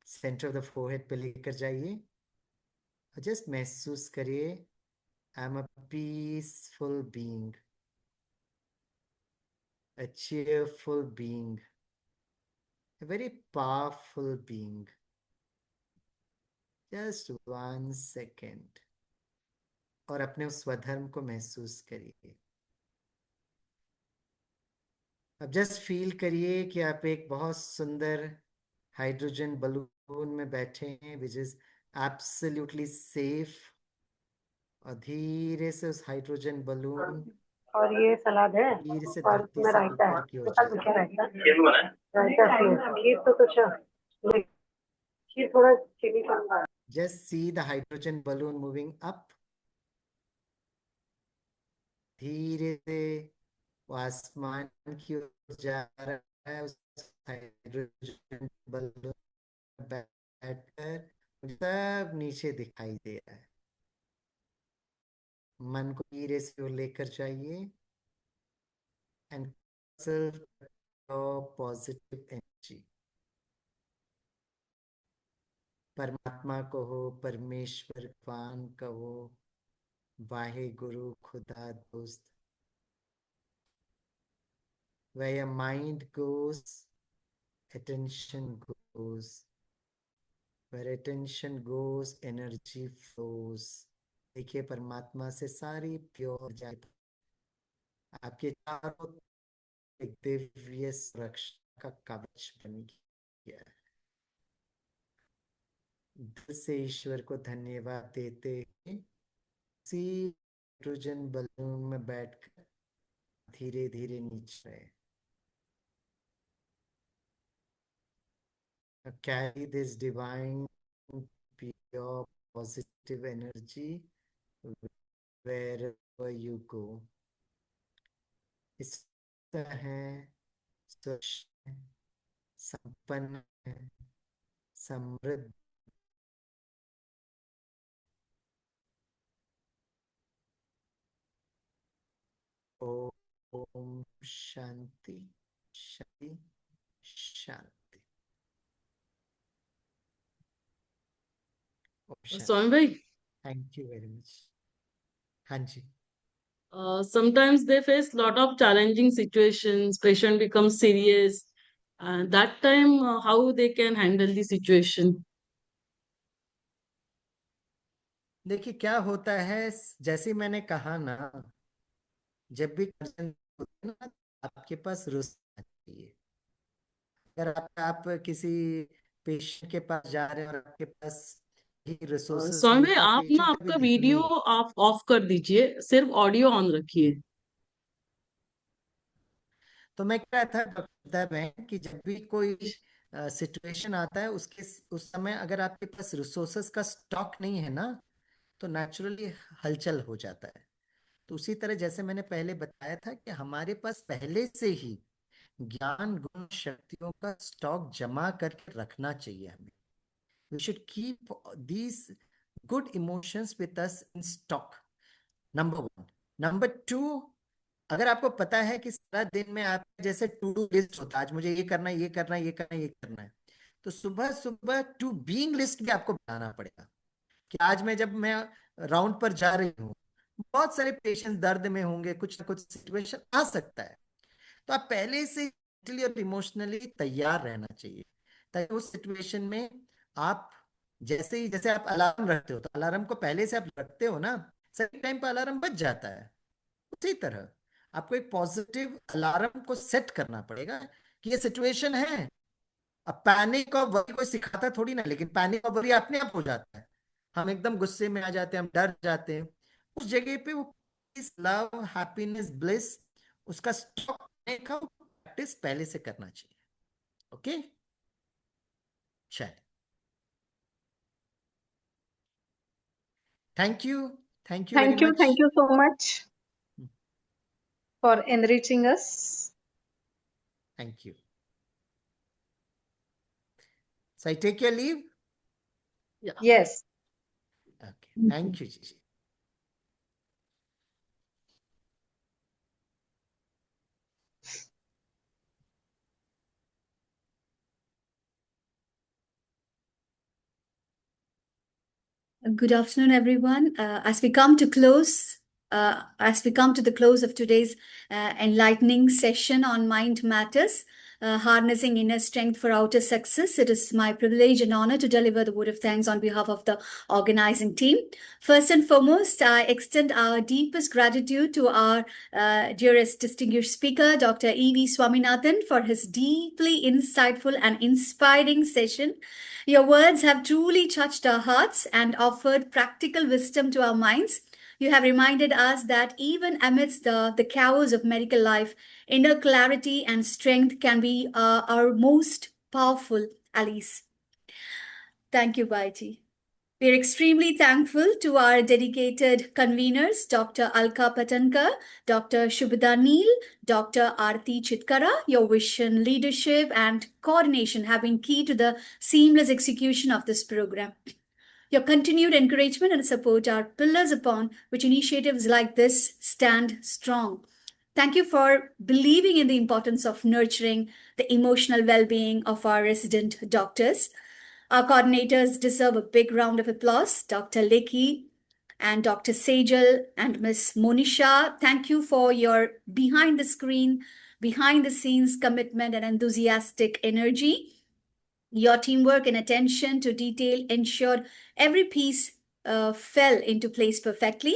सेंटर ऑफ द फोरहेड पे लेकर जाइए और जस्ट महसूस करिए, आई am a peaceful being, a cheerful being, a very powerful being. Just 1 second. और अपने उस स्वधर्म को महसूस करिए. अब जस्ट फील करिए कि आप एक बहुत सुंदर हाइड्रोजन बलून में बैठे हैं, विच इज एब्सोल्युटली सेफ. और धीरे से उस हाइड्रोजन बलून और ये सलाद है धीरे से और धरती इसमें से रायता है, ऊपर की ओर इसके साथ जाए. क्या रायता रायता इसमें खीर तो कुछ खीर थोड़ा चीनी कम है. Just see the hydrogen balloon moving up. धीरे से वो आसमान की ओर जा रहा है. उस हाइड्रोजन बलून बैठकर सब नीचे दिखाई दे रहा है. मन को धीरे से लेकर जाइए एंड पॉजिटिव एनर्जी. परमात्मा को हो, परमेश्वर भगवान कहो, वाहे गुरु, खुदा, दोस्त. Where your mind goes, attention goes. Where attention goes, energy flows. देखिए परमात्मा से सारी प्योर जाए आपके चारों एक दिव्य सुरक्षा का कवच बन गया है. दिल से ईश्वर को धन्यवाद देते हैं. सी हाइड्रोजन बलून में बैठकर धीरे धीरे नीचे carry this divine pure positive energy wherever you go. इस है स्वच्छ, संपन्न, समृद्ध, ओम शांति शांति शांति. Swami bhai, Thank you very much. हाँ जी. sometimes they face lot of challenging situations. Patient becomes serious, and that time how they can handle the situation. देखिए क्या होता है, जैसे मैंने कहा ना, जब भी होता है ना, आपके पास रुस्वा चाहिए. अगर आप किसी पेशेंट के पास जा रहे हैं और आपके पास रिसोर्सेस स्वामी नहीं भाई, है, आप ना पेशेंट आपका कभी वीडियो नहीं. आप ऑफ कर दीजिए, सिर्फ ऑडियो ऑन रखिए. तो मैं क्या था बताया बहन कि जब भी कोई सिचुएशन आता है, उस समय अगर आपके पास रिसोर्सेस का स्टॉक नहीं है ना, तो नेचुरली हलचल हो जाता है. तो उसी तरह जैसे मैंने पहले बताया था कि हमारे पास पहले से ही ज्ञान, गुण, शक्तियों का स्टॉक जमा करके रखना चाहिए हमें. We should keep these good emotions with us in stock. Number one. Number two, अगर आपको पता है कि सारा दिन में आप जैसे टू डू लिस्ट होता है, आज मुझे ये करना है, ये करना है, ये करना है, ये करना है, तो सुबह सुबह टू बीइंग लिस्ट भी आपको बनाना पड़ेगा कि आज जब मैं राउंड पर जा रही हूँ, बहुत सारे पेशेंट्स दर्द में होंगे, कुछ ना कुछ सिचुएशन आ सकता है, तो आप पहले से मेंटली और इमोशनली तैयार रहना चाहिए, ताकि उस सिचुएशन में आप जैसे आप अलार्म रखते हो, तो अलार्म को पहले से आप रखते हो ना, सही टाइम पर अलार्म बज जाता है। उसी तरह आपको एक पॉजिटिव अलार्म को सेट करना पड़ेगा कि ये सिचुएशन है। अब पैनिक और वरी कोई सिखाता थोड़ी ना, लेकिन पैनिक और वरी अपने आप हो जाता है, हम एकदम गुस्से में आ जाते हैं, हम डर जाते हैं। उस जगह पे वो पीस, लव, हैप्पीनेस, ब्लिस, उसका स्टॉक करने का प्रैक्टिस पहले से करना चाहिए। ओके, चलिए, thank you very much. Thank you so much for enriching us. Thank you. So I take your leave? Yeah. Yes. Okay, thank you, Gigi. Good afternoon, everyone. As we come to the close of today's enlightening session on Mind Matters, harnessing inner strength for outer success, it is my privilege and honor to deliver the word of thanks on behalf of the organizing team. First and foremost, I extend our deepest gratitude to our dearest distinguished speaker, Dr. E.V. Swaminathan, for his deeply insightful and inspiring session. Your words have truly touched our hearts and offered practical wisdom to our minds. You have reminded us that even amidst the chaos of medical life, inner clarity and strength can be our most powerful allies. Thank you, Baiji. We're extremely thankful to our dedicated conveners, Dr. Alka Patankar, Dr. Shubhda Neel, Dr. Aarti Chitkara. Your vision, leadership, and coordination have been key to the seamless execution of this program. Your continued encouragement and support are pillars upon which initiatives like this stand strong. Thank you for believing in the importance of nurturing the emotional well-being of our resident doctors. Our coordinators deserve a big round of applause. Dr. Lekhi and Dr. Sejal and Ms. Monisha, thank you for your behind the scenes commitment and enthusiastic energy. Your teamwork and attention to detail ensured every piece fell into place perfectly.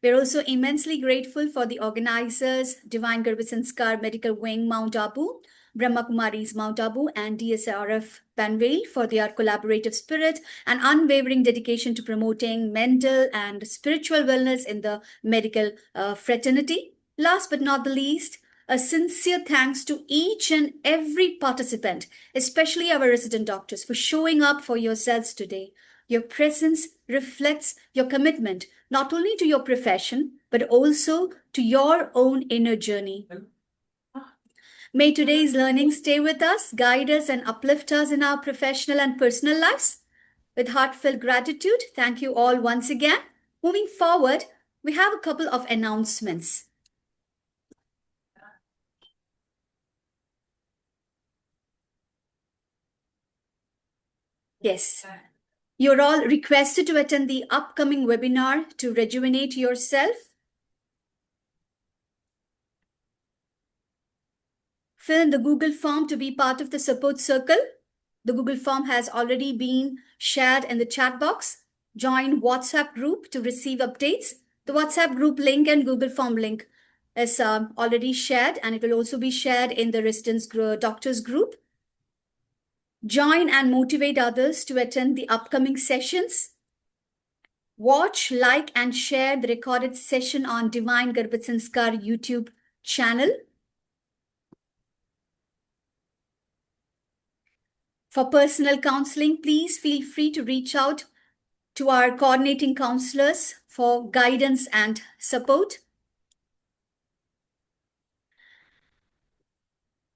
We're also immensely grateful for the organizers, Divine Garbhasanskar Medical Wing, Mount Abu, Brahma Kumaris Mount Abu, and DSRF Panvel for their collaborative spirit and unwavering dedication to promoting mental and spiritual wellness in the medical fraternity. Last but not the least, a sincere thanks to each and every participant, especially our resident doctors, for showing up for yourselves today. Your presence reflects your commitment not only to your profession, but also to your own inner journey. May today's learning stay with us, guide us, and uplift us in our professional and personal lives. With heartfelt gratitude, thank you all once again. Moving forward, we have a couple of announcements. Yes. You're all requested to attend the upcoming webinar to rejuvenate yourself. Fill in the Google form to be part of the support circle. The Google form has already been shared in the chat box. Join WhatsApp group to receive updates. The WhatsApp group link and Google form link is already shared, and it will also be shared in the residents doctors group. Join and motivate others to attend the upcoming sessions. Watch, like, and share the recorded session on Divine Garbhasanskar YouTube channel. For personal counseling, please feel free to reach out to our coordinating counselors for guidance and support.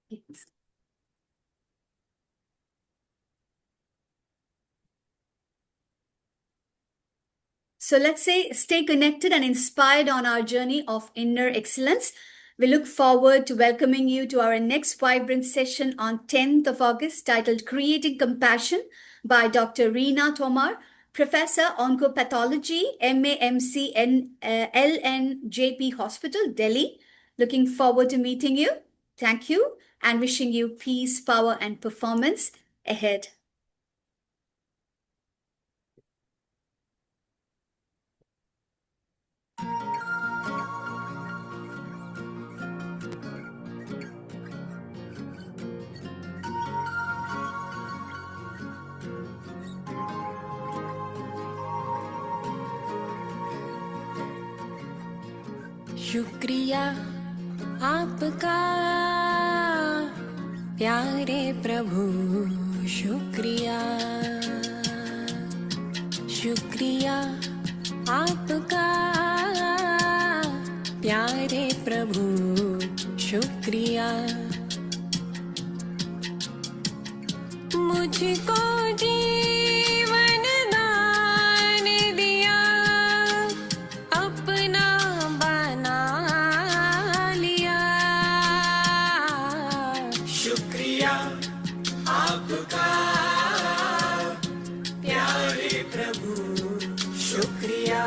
Yes. So let's say stay connected and inspired on our journey of inner excellence. We look forward to welcoming you to our next vibrant session on 10th of August titled Creating Compassion by Dr. Reena Tomar, Professor Oncopathology, MAMC LNJP Hospital, Delhi. Looking forward to meeting you. Thank you and wishing you peace, power and performance ahead. शुक्रिया आपका प्यारे प्रभु, शुक्रिया शुक्रिया आपका प्यारे प्रभु, शुक्रिया मुझको जीवन दान दिया, अपना बना लिया। शुक्रिया आपका प्यारे प्रभु, शुक्रिया